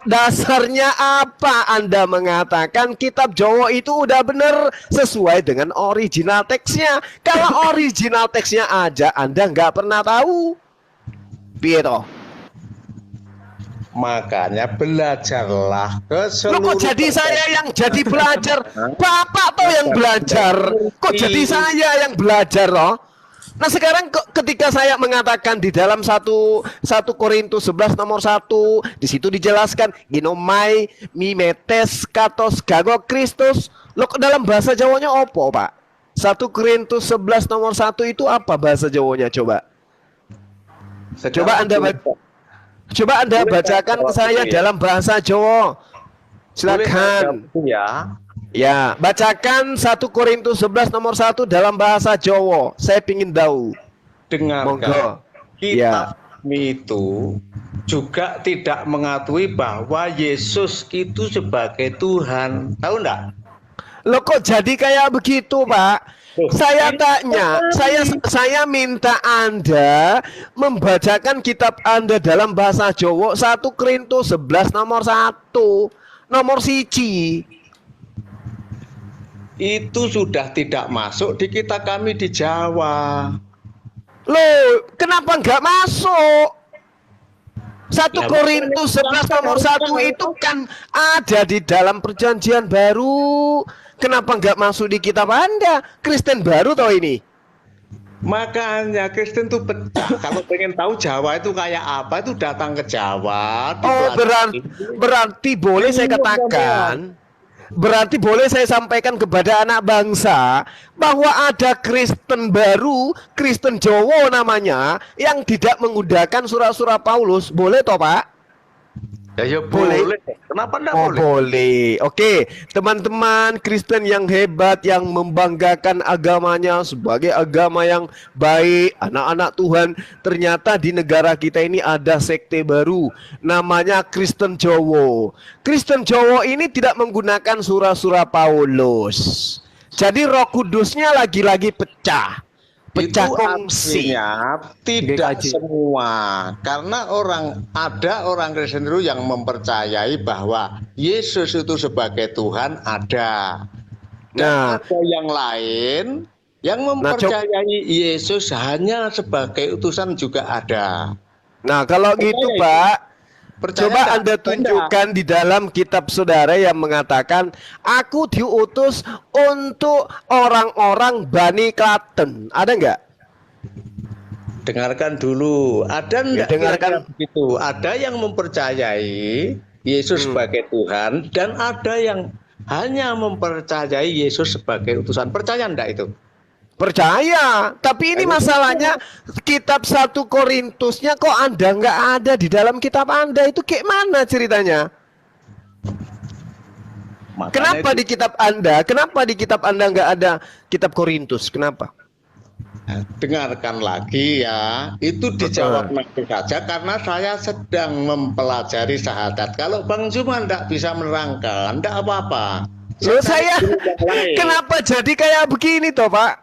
dasarnya apa Anda mengatakan kitab Jawa itu udah benar sesuai dengan original teksnya? Kalau original teksnya aja Anda nggak pernah tahu. Piye toh? Makanya belajarlah ke Loh, kok seluruh. jadi saya yang jadi belajar? Bapak toh yang belajar. Kok jadi saya yang belajar loh? Nah sekarang ketika saya mengatakan di dalam 1 Korintus 11 nomor 1 di situ dijelaskan ginomai mimetes katos gago Kristus. Loh dalam bahasa Jawanya opo, Pak? 1 Korintus 11 nomor 1 itu apa bahasa Jawanya coba? Coba Anda bacakan ke saya dalam bahasa Jawa. Silakan. Ya. Ya, bacakan 1 Korintus 11 nomor 1 dalam bahasa Jawa. Saya pingin tahu. Dengarkan, Monggo. kita itu juga tidak mengakui bahwa Yesus itu sebagai Tuhan. Tahu enggak? Loh kok jadi kayak begitu, Pak? Saya tanya, saya minta Anda membacakan kitab Anda dalam bahasa Jawa 1 Korintus 11 nomor 1, nomor siji. Itu sudah tidak masuk di kita kami di Jawa. Loh, kenapa nggak masuk? 1 Ya, Korintus 11 nomor 1 itu kan ada di dalam perjanjian baru. Kenapa nggak masuk di kitab Anda? Kristen baru toh ini. Makanya Kristen tuh pecah. Kalau pengen tahu Jawa itu kayak apa, itu datang ke Jawa. Oh, dipelajari. berarti boleh saya katakan, berarti boleh saya sampaikan kepada anak bangsa bahwa ada Kristen baru, Kristen Jawa namanya, yang tidak menggunakan surat-surat Paulus. Boleh toh, Pak? Ya, Boleh. boleh. Kenapa enggak Oh, boleh? boleh. Oke, teman-teman Kristen yang hebat, yang membanggakan agamanya sebagai agama yang baik, anak-anak Tuhan, ternyata di negara kita ini ada sekte baru, namanya Kristen Jawa. Kristen Jawa ini tidak menggunakan surah-surah Paulus. Jadi Roh Kudusnya lagi-lagi pecah. Pecah Itu kongsi. artinya tidak GKJ. semua, karena ada orang Kristen dulu yang mempercayai bahwa Yesus itu sebagai Tuhan ada. Dan Nah, ada yang lain yang mempercayai Yesus hanya sebagai utusan juga ada. nah kalau gitu, Percaya itu? Pak, Percaya coba enggak? Anda tunjukkan di dalam kitab saudara yang mengatakan aku diutus untuk orang-orang Bani Klaten. Ada nggak? Dengarkan dulu. Ada Ya, enggak dengarkan. kira-kira begitu? Ada yang mempercayai Yesus sebagai Tuhan dan ada yang hanya mempercayai Yesus sebagai utusan. Percaya enggak itu? Percaya. Tapi ini masalahnya kitab 1 Korintusnya kok Anda nggak ada di dalam kitab Anda. Itu kayak mana ceritanya? Makanya Kenapa itu- di kitab Anda? Kenapa di kitab Anda nggak ada kitab Korintus? Kenapa? Dengarkan lagi ya, itu dijawab nanti saja karena saya sedang mempelajari syahadat. Kalau Bang Zuma enggak bisa menerangkan, enggak apa-apa. Loh, saya cari guru yang lain. kenapa jadi kayak begini toh, Pak?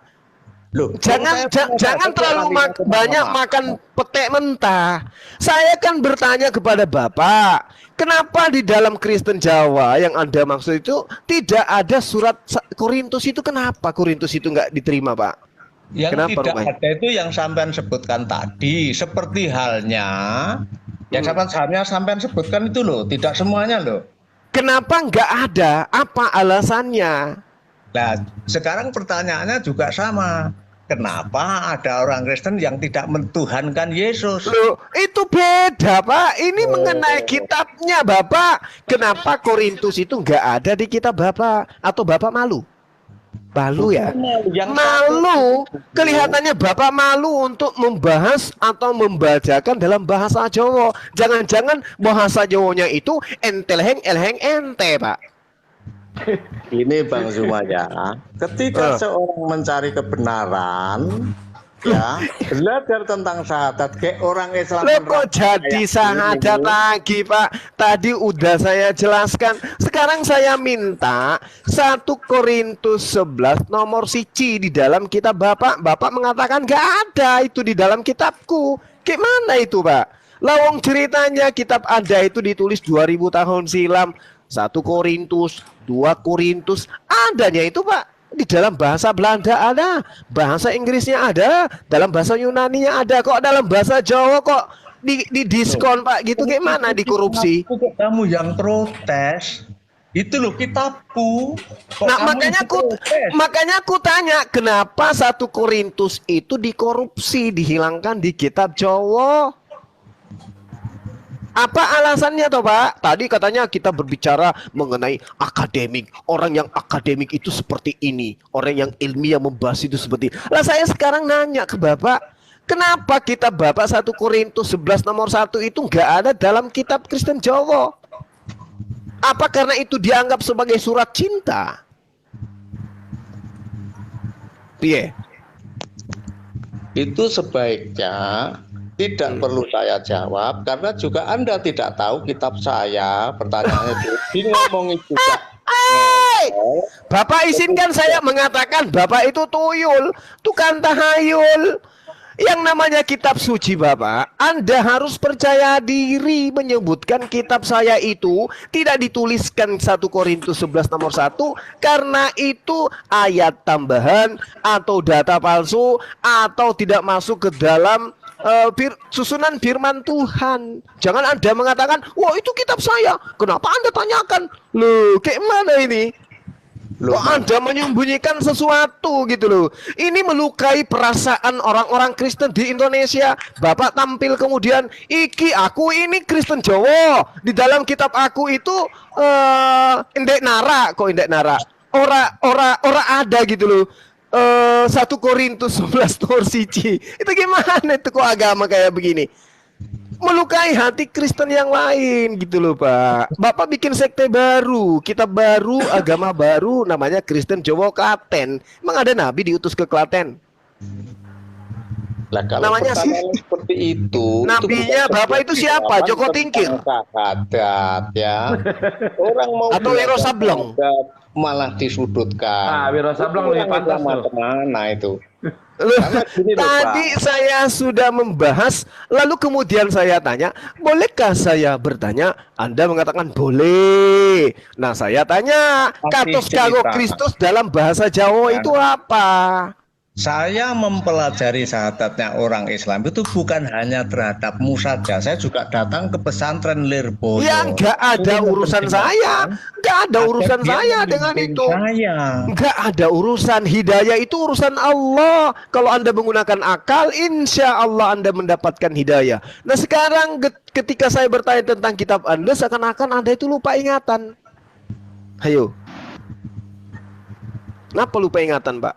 Loh, Jangan jangan terlalu banyak makan petek mentah. Saya kan bertanya kepada Bapak, kenapa di dalam Kristen Jawa yang Anda maksud itu tidak ada surat Korintus itu? Kenapa Korintus itu nggak diterima, Pak? Yang Kenapa, tidak Rumai? ada itu yang sampean sebutkan tadi, seperti halnya yang sampean sebutkan itu loh, tidak semuanya loh. Kenapa nggak ada? Apa alasannya? Nah, sekarang pertanyaannya juga sama. Kenapa ada orang Kristen yang tidak mentuhankan Yesus? Loh, itu beda, Pak. Ini mengenai kitabnya, Bapak. Kenapa Korintus itu nggak ada di kitab Bapak? Atau Bapak malu? Malu ya? Yang Malu. Kelihatannya Bapak malu untuk membahas atau membacakan dalam bahasa Jawa. Jangan-jangan bahasa Jawanya itu entelheng elheng ente, Pak. Ini Bang Zumaya, ketika seorang mencari kebenaran, ya belajar tentang syahadat, kayak orang Islam. Loh kok jadi syahadat lagi, Pak? Tadi udah saya jelaskan. Sekarang saya minta 1 Korintus 11 nomor siji di dalam kitab Bapak. Bapak mengatakan nggak ada itu di dalam kitabku. Gimana itu, Pak? Lawang ceritanya kitab Anda itu ditulis 2000 tahun silam. 1 Korintus, 2 Korintus, adanya itu, Pak. Di dalam bahasa Belanda ada, bahasa Inggrisnya ada, dalam bahasa Yunaninya ada, kok dalam bahasa Jawa kok di diskon, Pak, gitu. Kayak mana dikorupsi? Kamu yang protes, itu loh kitabku. Kok Nah, kamu makanya aku tanya, kenapa 1 Korintus itu dikorupsi, dihilangkan di kitab Jawa? Apa alasannya toh, Pak? Tadi katanya kita berbicara mengenai akademik. Orang yang akademik itu seperti ini. Orang yang ilmiah membahas itu seperti. Lah saya sekarang nanya ke Bapak, kenapa kitab Bapak 1 Korintus 11 nomor 1 itu nggak ada dalam kitab Kristen Jawa? Apa karena itu dianggap sebagai surat cinta? Piye? Itu sebaiknya tidak perlu saya jawab karena juga Anda tidak tahu kitab saya. Pertanyaannya itu ngomongin juga. Bapak izinkan saya mengatakan Bapak itu tuyul, tukang tahayul. Yang namanya kitab suci Bapak, Anda harus percaya diri menyebutkan kitab saya itu tidak dituliskan 1 Korintus 11 nomor 1 karena itu ayat tambahan atau data palsu atau tidak masuk ke dalam susunan firman Tuhan. Jangan Anda mengatakan, wah itu kitab saya. Kenapa Anda tanyakan? Loh, kayak mana ini? Kok Anda menyembunyikan sesuatu gitu loh. Ini melukai perasaan orang-orang Kristen di Indonesia. Bapak tampil kemudian, iki aku ini Kristen Jawa. Di dalam kitab aku itu indek nara. Kok indek nara? Ora ada gitu loh. 1 Korintus 11 nomor 1. Itu gimana itu kok agama kayak begini? Melukai hati Kristen yang lain gitu loh Pak. Bapak bikin sekte baru, kitab baru, agama baru, namanya Kristen Jawa Klaten. Emang ada nabi diutus ke Klaten? Lah kalau Namanya pertanyaan seperti itu nabinya bukan Bapak itu siapa? pertanyaan Joko Tingkir? tentang syahadat ya. Orang mau Atau Wiro belajar Sableng? syahadat malah disudutkan. Ah, Wiro Sableng lebih pantas tuh. Mana itu? Loh, Karena gini loh, tadi Pak. saya sudah membahas, lalu kemudian saya tanya, bolehkah saya bertanya? Anda mengatakan boleh. Nah, saya tanya, Pasti katos karo cerita. Kristus dalam bahasa Jawa itu apa? Saya mempelajari syahadatnya orang Islam itu bukan hanya terhadapmu saja. Saya juga datang ke pesantren Lirboyo. Ya nggak ada urusan saya, nggak ada urusan saya dengan itu. Nggak ada urusan. Hidayah itu urusan Allah. Kalau Anda menggunakan akal, insya Allah Anda mendapatkan hidayah. Nah sekarang ketika saya bertanya tentang kitab Anda, seakan-akan Anda itu lupa ingatan. Ayo. Kenapa lupa ingatan Pak?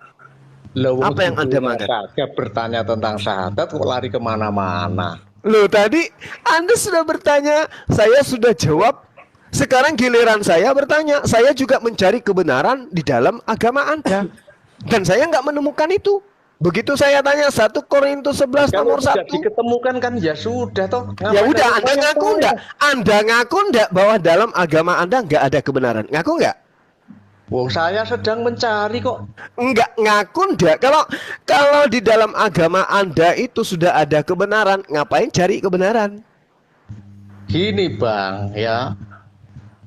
Loh, Apa yang Anda makan? Saja bertanya tentang syahadat kok lari kemana-mana. Loh tadi Anda sudah bertanya, saya sudah jawab. Sekarang giliran saya bertanya. Saya juga mencari kebenaran di dalam agama Anda. Dan saya nggak menemukan itu. Begitu saya tanya 1 Korintus 11 nomor 1. Kalau tidak diketemukan kan ya sudah toh. Ya Ngapain udah, harus Anda ngaku tanya-tanya? enggak? Anda ngaku enggak bahwa dalam agama Anda enggak ada kebenaran? Ngaku enggak? Wong saya sedang mencari kok. Enggak ngaku enggak. Kalau di dalam agama Anda itu sudah ada kebenaran, ngapain cari kebenaran? Gini Bang ya,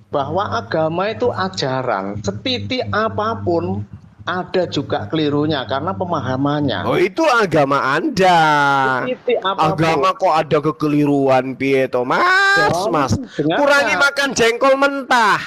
bahwa agama itu ajaran, sepiti apapun ada juga kelirunya karena pemahamannya. Oh, itu agama Anda. Sepiti apapun. Agama kok ada kekeliruan piye to, Mas? Mas, dengarkan. kurangi makan jengkol mentah.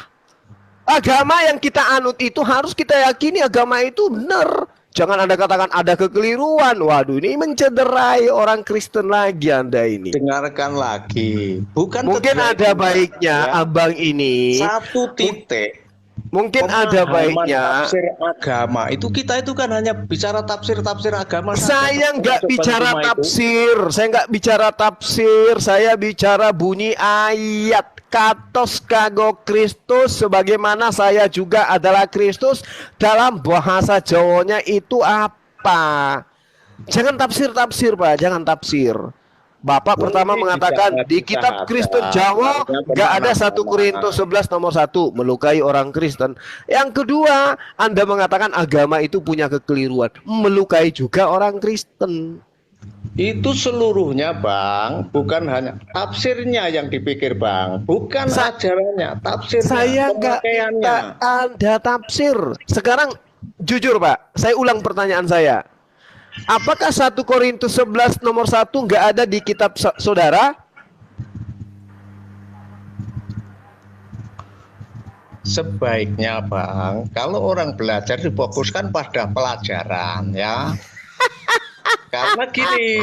Agama yang kita anut itu harus kita yakini agama itu benar. Jangan Anda katakan ada kekeliruan. Waduh, ini mencederai orang Kristen lagi Anda ini. Dengarkan lagi. Bukan Mungkin kejadian, ada baiknya ya. abang ini. Satu titik. Mungkin ada Pemahaman baiknya. tafsir agama itu kita itu kan hanya bicara tafsir agama saja. Saya nggak Coba bicara cuma itu. tafsir. Saya nggak bicara tafsir. Saya bicara bunyi ayat. Katos kago Kristus, sebagaimana saya juga adalah Kristus. Dalam bahasa Jawanya itu apa? Jangan tafsir Pak. Jangan tafsir. Bapak pertama mengatakan di kitab Kristen Jawa nggak ada 1 Korintus 11 nomor 1 melukai orang Kristen. Yang kedua, Anda mengatakan agama itu punya kekeliruan, melukai juga orang Kristen. Itu seluruhnya Bang, bukan hanya tafsirnya yang dipikir Bang, bukan ajarannya, tafsirnya, Saya nggak pemakaiannya. ada tafsir. Sekarang jujur Pak, saya ulang pertanyaan saya. Apakah 1 Korintus 11 nomor 1 nggak ada di kitab saudara? Sebaiknya Bang, kalau orang belajar difokuskan pada pelajaran ya. Karena gini,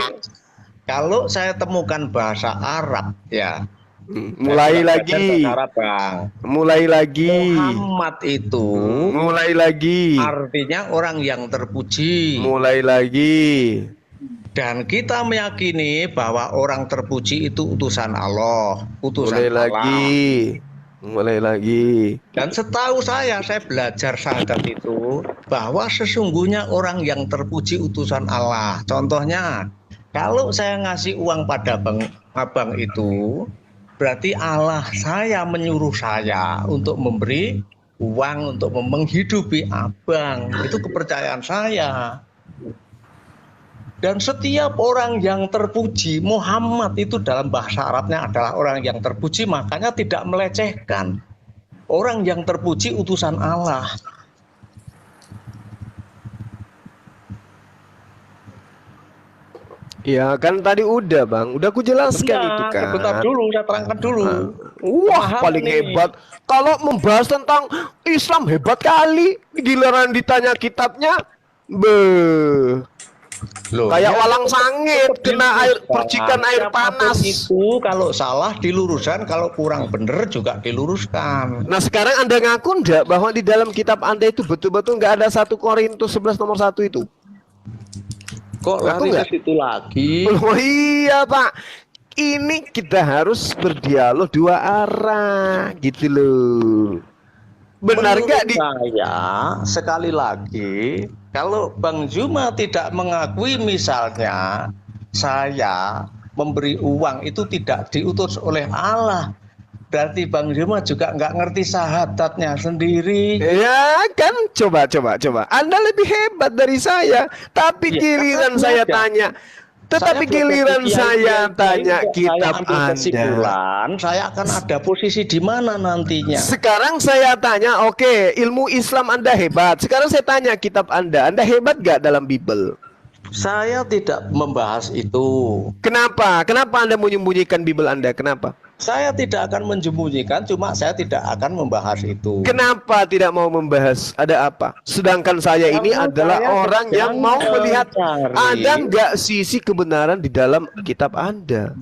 kalau saya temukan bahasa Arab ya, Mulai saya lagi. belajar bahasa Arab, Bang. Mulai lagi. Muhammad itu Mulai lagi. artinya orang yang terpuji. Mulai lagi. Dan kita meyakini bahwa orang terpuji itu utusan Allah, utusan Mulai Allah. lagi. Mulai lagi. Dan setahu saya belajar syahadat itu bahwa sesungguhnya orang yang terpuji utusan Allah. Contohnya, kalau saya ngasih uang pada abang itu, berarti Allah saya menyuruh saya untuk memberi uang untuk menghidupi abang. Itu kepercayaan saya. Dan setiap orang yang terpuji, Muhammad itu dalam bahasa Arabnya adalah orang yang terpuji, makanya tidak melecehkan. Orang yang terpuji utusan Allah. Ya kan tadi udah bang, udah aku jelaskan itu kan. Bentar dulu, saya terangkan dulu. Wah Paham paling nih. hebat. Kalau membahas tentang Islam hebat kali. Giliran ditanya kitabnya, Loh, kayak ya, walang sangit, kena air percikan air siapapun panas. Itu kalau salah diluruskan, kalau kurang benar juga diluruskan. Nah sekarang Anda ngaku enggak bahwa di dalam kitab Anda itu betul-betul nggak ada 1 Korintus 11 nomor 1 itu? Kok Ngaku lari ke nggak? situ lagi? Oh iya Pak, ini kita harus berdialog dua arah gitu loh. Benar nggak di? Saya sekali lagi, kalau Bang Zuma tidak mengakui misalnya saya memberi uang itu tidak diutus oleh Allah, berarti Bang Zuma juga nggak ngerti syahadatnya sendiri. Ya kan, coba. Anda lebih hebat dari saya. Tapi Ya, giliran kan saya ada. tanya, tetapi giliran saya tanya kitab Anda. kesimpulan, saya akan ada posisi di mana nantinya. Sekarang saya tanya, oke, ilmu Islam Anda hebat. Sekarang saya tanya kitab Anda hebat gak dalam Bible? Saya tidak membahas itu. Kenapa? Kenapa Anda menyembunyikan Bible Anda? Kenapa? Saya tidak akan menyembunyikan, cuma saya tidak akan membahas itu. Kenapa tidak mau membahas? Ada apa? Sedangkan saya ini Karena adalah saya orang yang sedang mau melihat mencari. ada nggak sisi kebenaran di dalam kitab Anda.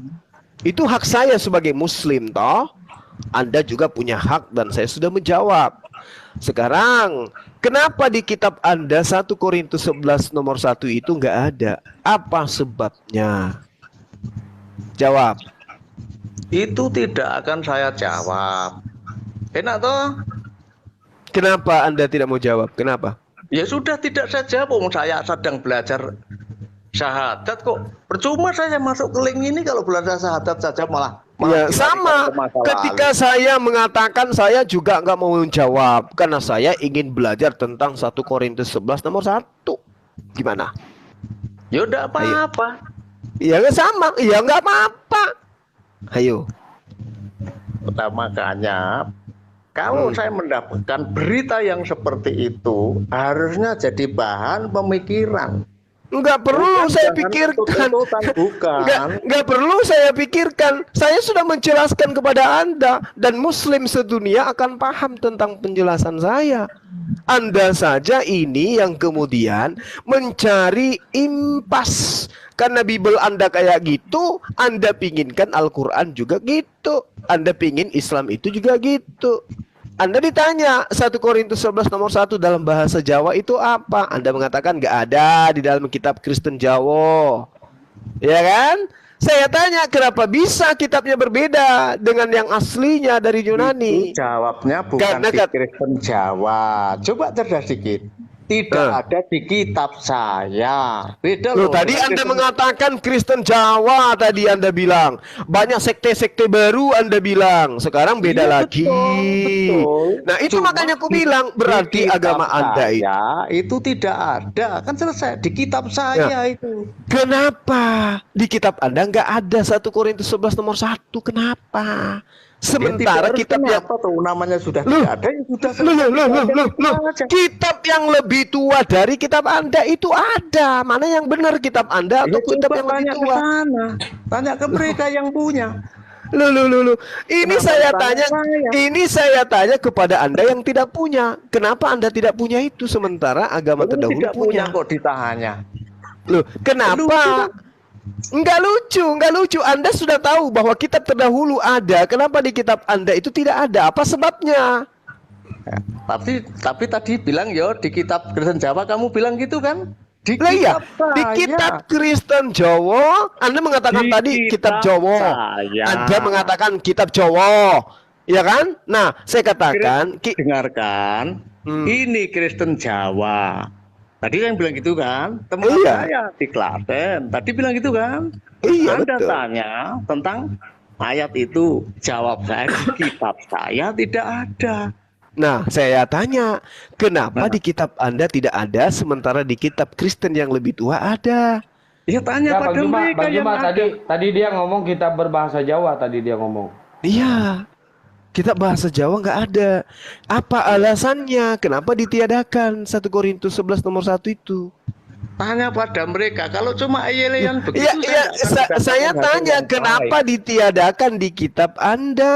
Itu hak saya sebagai Muslim, toh. Anda juga punya hak dan saya sudah menjawab. Sekarang, kenapa di kitab Anda 1 Korintus 11 nomor 1 itu nggak ada? Apa sebabnya? Jawab. Itu tidak akan saya jawab. Enak toh? Kenapa Anda tidak mau jawab? Kenapa? Ya sudah tidak saya jawab. Saya sedang belajar syahadat kok. Percuma saya masuk ke link ini kalau belajar syahadat saja malah Ya sama. dilarikan ke masa Ketika lalu. saya mengatakan saya juga nggak mau menjawab karena saya ingin belajar tentang 1 Korintus 11 nomor 1. Gimana? Ya udah apa-apa. Ya nggak sama. Ya nggak apa-apa. Ayo. Makanya kalau saya mendapatkan berita yang seperti itu harusnya jadi bahan pemikiran. Nggak perlu Bukan saya jangan pikirkan. tutut-tututan, bukan. Nggak perlu saya pikirkan. Saya sudah menjelaskan kepada Anda dan Muslim sedunia akan paham tentang penjelasan saya. Anda saja ini yang kemudian mencari impas. Karena Bible Anda kayak gitu, Anda pinginkan Al-Quran juga gitu. Anda pingin Islam itu juga gitu. Anda ditanya 1 Korintus 11 nomor 1 dalam bahasa Jawa itu apa? Anda mengatakan nggak ada di dalam kitab Kristen Jawa. Ya kan? Saya tanya kenapa bisa kitabnya berbeda dengan yang aslinya dari Yunani? Itu jawabnya bukan Karena di Kristen Jawa. Coba cerdas dikit. Tidak ada di kitab saya. Beda Loh, loh. tadi dengan Anda Kristen- mengatakan Kristen Jawa tadi Anda bilang. Banyak sekte-sekte baru Anda bilang. Sekarang beda Iya, lagi. betul. Nah, itu Cuma makanya aku di- bilang berarti di kitab agama Anda itu. saya itu tidak ada. Kan selesai di kitab saya itu. Kenapa di kitab Anda nggak ada 1 Korintus 11 nomor 1? Kenapa? Sementara Ya, tidak kitab harus yang kenapa tuh namanya sudah Loh. tidak ada, ya sudah Loh, selesai. loh. Aja. Kitab yang lebih tua dari kitab Anda itu ada. Mana yang benar kitab Anda Ya, atau kitab coba yang lebih tanya ke tua? sana. Tanya ke mereka yang punya. Loh. Ini Kenapa saya tanya tanya, saya? ini saya tanya kepada Anda yang tidak punya. Kenapa Anda tidak punya itu sementara agama Kamu terdahulu tidak punya punya? kok ditanya. Loh, kenapa? Enggak lucu. Anda sudah tahu bahwa kitab terdahulu ada. Kenapa di kitab Anda itu tidak ada? Apa sebabnya? Ya, tapi tadi bilang ya di kitab Kristen Jawa kamu bilang gitu kan? Di Lah iya, kitab di saya. kitab Kristen Jawa, Anda mengatakan Di tadi kitab kitab Jawa. saya. Anda mengatakan kitab Jawa. Ya kan? Nah, saya katakan Dengarkan, ini Kristen Jawa. Tadi yang bilang gitu kan, teman Iya. saya di Klaten. Tadi bilang gitu kan. Iya, Anda betul. tanya tentang ayat itu, jawab saya di kitab saya tidak ada. Nah, saya tanya, kenapa Nah. di kitab Anda tidak ada, sementara di kitab Kristen yang lebih tua ada? Ya tanya Enggak, pada mereka Bang yang Juma ada. tadi dia ngomong kita berbahasa Jawa tadi dia ngomong. Iya, kitab bahasa Jawa nggak ada. Apa alasannya? Kenapa ditiadakan 1 Korintus 11 nomor 1 itu? Tanya pada mereka. Kalau cuma ayel-ayelan begitu, Iya, iya, saya tanya, kenapa ditiadakan di kitab Anda?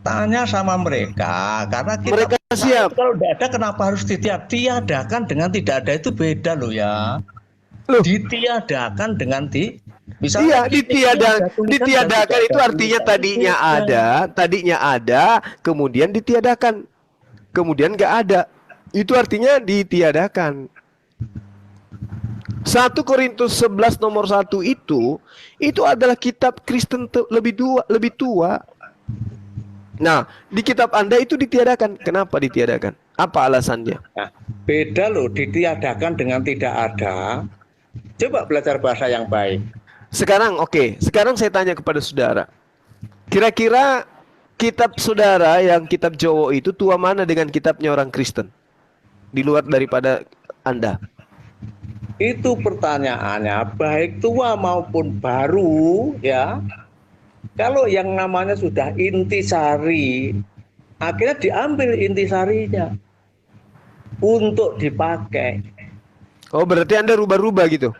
Tanya sama mereka, karena kita Mereka siap. kalau tidak ada kenapa harus ditiadakan dengan tidak ada itu beda loh ya. Loh. Ditiadakan dengan Iya, ditiadakan itu artinya tadinya ada, kemudian ditiadakan, kemudian nggak ada. Itu artinya ditiadakan. 1 Korintus 11 nomor 1 itu adalah kitab Kristen lebih tua. Nah, di kitab Anda itu ditiadakan. Kenapa ditiadakan? Apa alasannya? Nah, beda loh ditiadakan dengan tidak ada. Coba belajar bahasa yang baik. Sekarang sekarang saya tanya kepada saudara. Kira-kira kitab saudara yang kitab Jawa itu tua mana dengan kitabnya orang Kristen? Di luar daripada Anda. Itu pertanyaannya, baik tua maupun baru ya. Kalau yang namanya sudah intisari, akhirnya diambil intisarinya untuk dipakai. Oh, berarti Anda rubah-rubah gitu.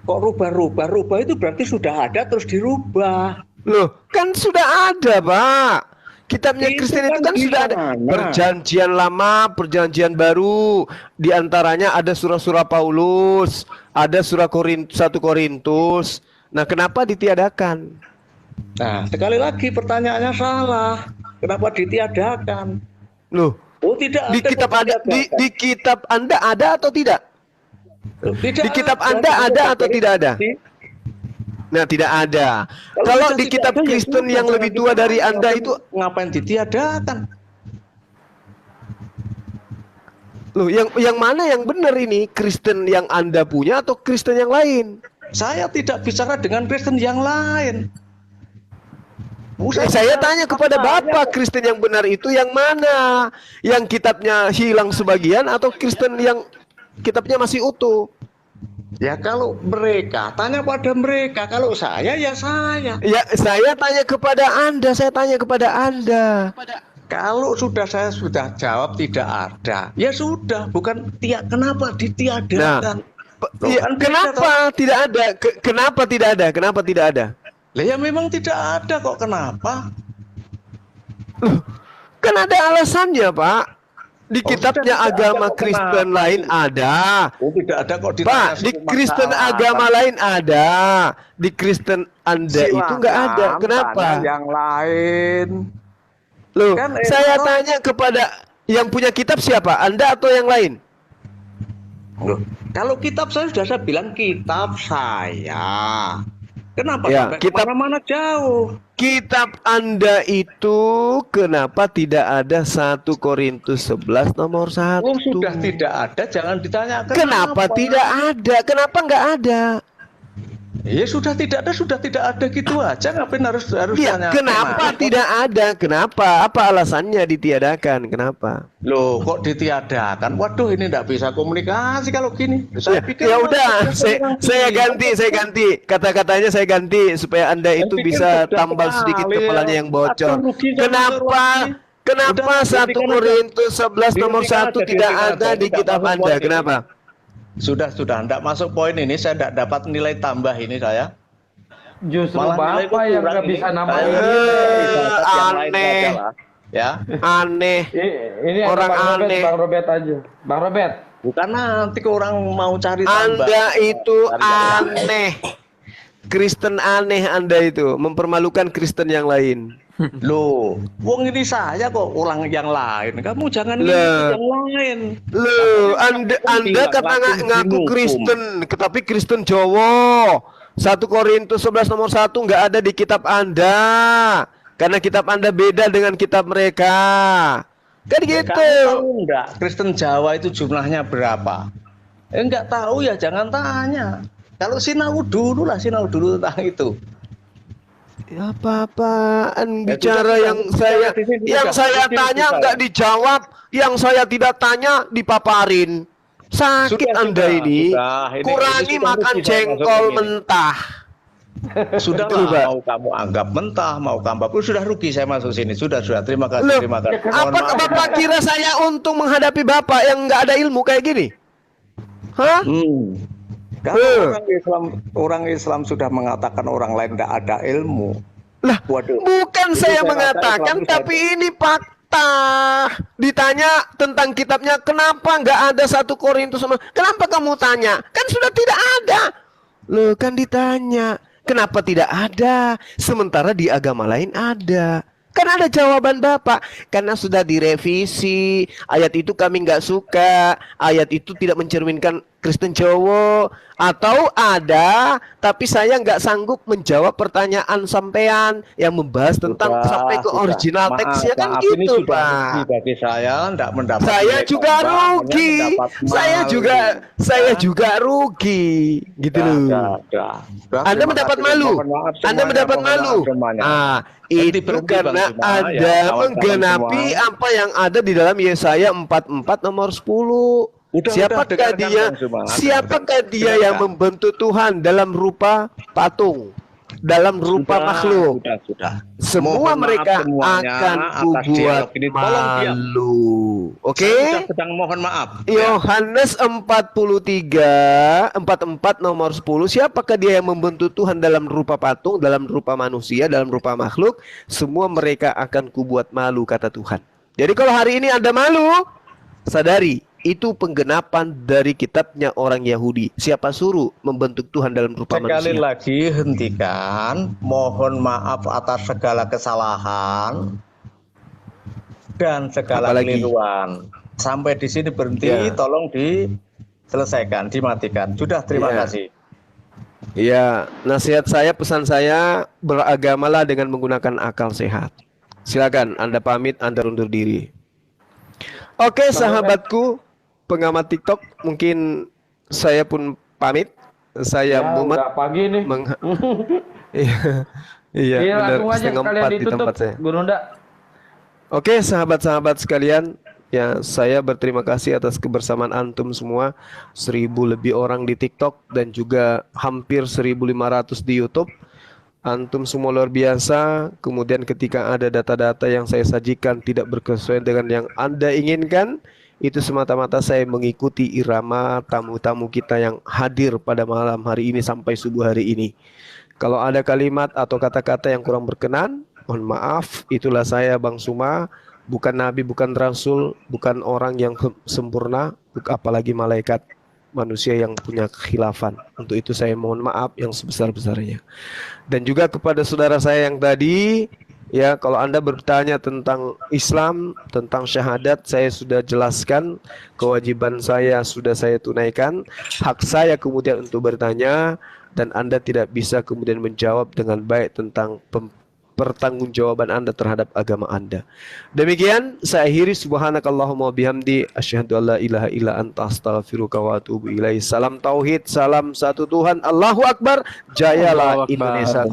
Kok rubah-rubah? Rubah itu berarti sudah ada terus dirubah. Loh, kan sudah ada, Pak. Kitabnya Itu Kristen itu kan kan sudah ada. gimana? Perjanjian lama, perjanjian baru. Di antaranya ada surah-surah Paulus, ada surah 1 Korintus. Nah, kenapa ditiadakan? Nah, sekali lagi pertanyaannya salah. Kenapa ditiadakan? Loh, Oh, tidak di ada kitab kok Anda, ditiadakan. di kitab Anda ada atau tidak? Tidak Di kitab ada. Anda ada atau tidak ada? Di- Nah, tidak ada. Kalau Kalau sudah di tidak kitab ada, ya Kristen sudah, yang jangan lebih tua dari ditanya. Anda itu, Ngapain ditiadakan? loh, yang mana yang benar ini? Kristen yang Anda punya atau Kristen yang lain? Saya tidak bicara dengan Kristen yang lain. Saya tanya kepada Bapak, Kristen yang benar itu yang mana? Yang kitabnya hilang sebagian atau Kristen yang kitabnya masih utuh? Ya kalau mereka, tanya pada mereka. Kalau saya, ya saya. Ya, saya tanya kepada Anda, Kalau saya sudah jawab tidak ada, ya sudah. Bukan kenapa ditiadakan? Loh, Ya, kan beda, kenapa tidak ada? Kenapa tidak ada? Kenapa tidak ada? Lah ya memang tidak ada kok, kenapa? Loh, kan ada alasannya, Pak. Di Oh, kitabnya sudah tidak agama ada kok, Kristen kenapa? lain ada. Oh tidak ada kok ditanya Pak, di suku Kristen masyarakat. agama lain ada. Di Kristen Anda itu nggak ada. Silakan Kenapa? tanya yang lain. Loh, Kan saya enak. tanya kepada yang punya kitab siapa? Anda atau yang lain? Loh, kalau kitab saya sudah saya bilang kitab saya. Kenapa Ya, sampai kitab- kemana-mana jauh? Kitab Anda itu kenapa tidak ada 1 Korintus 11 nomor 1? Oh sudah tidak ada, jangan ditanyakan. Kenapa tidak ada? Kenapa nggak ada? Ya sudah tidak ada gitu aja. Ngapain harus Ya, tanya? kenapa tidak ada? Kenapa? Apa alasannya ditiadakan? Kenapa? Loh, kok ditiadakan? Waduh, ini tidak bisa komunikasi kalau gini. Saya pikir Ya memang udah, orang saya gini. ganti. Kata-katanya saya ganti supaya Anda itu pikir bisa sudah tambal sedikit sekali, kepalanya ya. yang bocor. Aduh, rugi sama Kenapa? rugi. Kenapa Udah, 1 dihentikan aja. Korintus 11 nomor Dihentikan 1 aja, tidak dihentikan ada aja. di Tidak kitab masuk Anda? poin ini. Kenapa? Sudah, tidak masuk poin ini. Saya tidak dapat nilai tambah ini saya. Justru Malah nilai Bapak yang kurang nggak ini. bisa namain Saya- ini. yang lain Aneh. aja lah. Ya, Aneh. Ini ada Orang Bang Robert, aneh. Bang Robert aja. Bang Robert, bukan nanti ke orang mau cari tambah. Anda itu Cari tambah. aneh. Kristen aneh Anda itu, mempermalukan Kristen yang lain. Loh, wong ini saya kok orang yang lain. Kamu jangan Lah. ngikut yang lain. Loh, Anda Tidak kata laku ngaku dihukum. Kristen, tapi Kristen Jawa. 1 Korintus 11 nomor 1 nggak ada di kitab Anda. Karena kitab Anda beda dengan kitab mereka. Kan gitu. Kamu tahu enggak Kristen Jawa itu jumlahnya berapa? Enggak tahu ya jangan tanya. Kalau sinau dulu lah, sinau dulu tentang itu. Apa-apaan Ya, bicara sudah, yang sudah, saya sudah, tanya sudah. nggak dijawab, yang saya tidak tanya dipaparin. Sakit Sudah, Anda sudah, ini. sudah. Ini Kurangi sudah makan rugi saya jengkol masuk ini. mentah. Sudah Betul, Pak. mau kamu anggap mentah, mau kamu apa, sudah rugi saya masuk sini. Sudah, terima kasih, Loh, terima kasih. Mohon apa maaf. Bapak kira saya untung menghadapi Bapak yang nggak ada ilmu kayak gini? Hah? Kalau orang Islam sudah mengatakan orang lain tidak ada ilmu. Lah, Waduh. bukan Itu saya saya mengatakan, katakan Islam tapi ini fakta. Ditanya tentang kitabnya, kenapa nggak ada 1 Korintus sama? Kenapa kamu tanya? Kan sudah tidak ada. Loh, kan ditanya, kenapa tidak ada? Sementara di agama lain ada. Kan ada jawaban Bapak. Karena sudah direvisi. Ayat itu kami nggak suka. Ayat itu tidak mencerminkan Kristen Jawa. Atau ada, tapi saya nggak sanggup menjawab pertanyaan sampean yang membahas tentang sampai ke original teksnya kan Maaf, ini gitu, sudah Pak. rugi bagi saya tidak mendapat. Saya nilai juga tambah, hanya rugi. mendapat Saya malu. juga rugi. Gitu loh. Dah. Anda Terima mendapat kasih. malu. Mohon maaf Anda semuanya, mendapat mohon malu. maaf semuanya. Itu berhenti, karena Bang Sima. Anda Ya, kawan-kawan menggenapi semua. apa yang ada di dalam Yesaya 44 nomor 10. Siapakah dengarkan, dia? Bang Sima. Siapakah dia yang Dengarkan. membentuk Tuhan dalam rupa patung, dalam rupa Sudah, makhluk? sudah. Semua Mohon maaf mereka semuanya akan atas kubuat dialog ini. Tolong diam. malu. Oke? Saya sudah sedang mohon maaf. Yohanes 44 nomor 10. Siapakah dia yang membentuk Tuhan dalam rupa patung, dalam rupa manusia, dalam rupa makhluk? Semua mereka akan kubuat malu, kata Tuhan. Jadi kalau hari ini Anda malu, sadari itu penggenapan dari kitabnya orang Yahudi. Siapa suruh membentuk Tuhan dalam rupa Sekali manusia? lagi hentikan. Mohon maaf atas segala kesalahan dan segala Apalagi? keliruan. Sampai di sini berhenti. Ya. Tolong diselesaikan, dimatikan. Sudah, terima Ya. kasih. Ya, nasihat saya, pesan saya, beragamalah dengan menggunakan akal sehat. Silakan, Anda pamit, Anda undur diri. Oke, sahabatku, pengamat TikTok, mungkin saya pun pamit. Saya Ya, Muhammad. udah pagi nih. Iya, iya, Iya, benar, langsung aja setengah sekalian 4 di ditutup, tempat saya. Guru Nda. Oke, sahabat-sahabat sekalian, ya saya berterima kasih atas kebersamaan antum semua. 1000 lebih orang di TikTok dan juga hampir 1500 di YouTube. Antum semua luar biasa. Kemudian ketika ada data-data yang saya sajikan tidak berkesesuaian dengan yang Anda inginkan, itu semata-mata saya mengikuti irama tamu-tamu kita yang hadir pada malam hari ini sampai subuh hari ini. Kalau ada kalimat atau kata-kata yang kurang berkenan, mohon maaf. Itulah saya, Bang Suma, bukan nabi, bukan rasul, bukan orang yang sempurna, apalagi malaikat, manusia yang punya kekhilafan. Untuk itu saya mohon maaf yang sebesar-besarnya. Dan juga kepada saudara saya yang tadi, ya, kalau Anda bertanya tentang Islam, tentang syahadat, saya sudah jelaskan, kewajiban saya sudah saya tunaikan, hak saya kemudian untuk bertanya, dan Anda tidak bisa kemudian menjawab dengan baik tentang pertanggungjawaban Anda terhadap agama Anda. Demikian saya akhiri, subhanakallahumma bihamdi asyhadu alla ilaha illa anta astaghfiruka wa atubu ilaih. Salam tauhid, salam satu Tuhan, Allahu akbar, jayalah Allahu Akbar. Indonesia.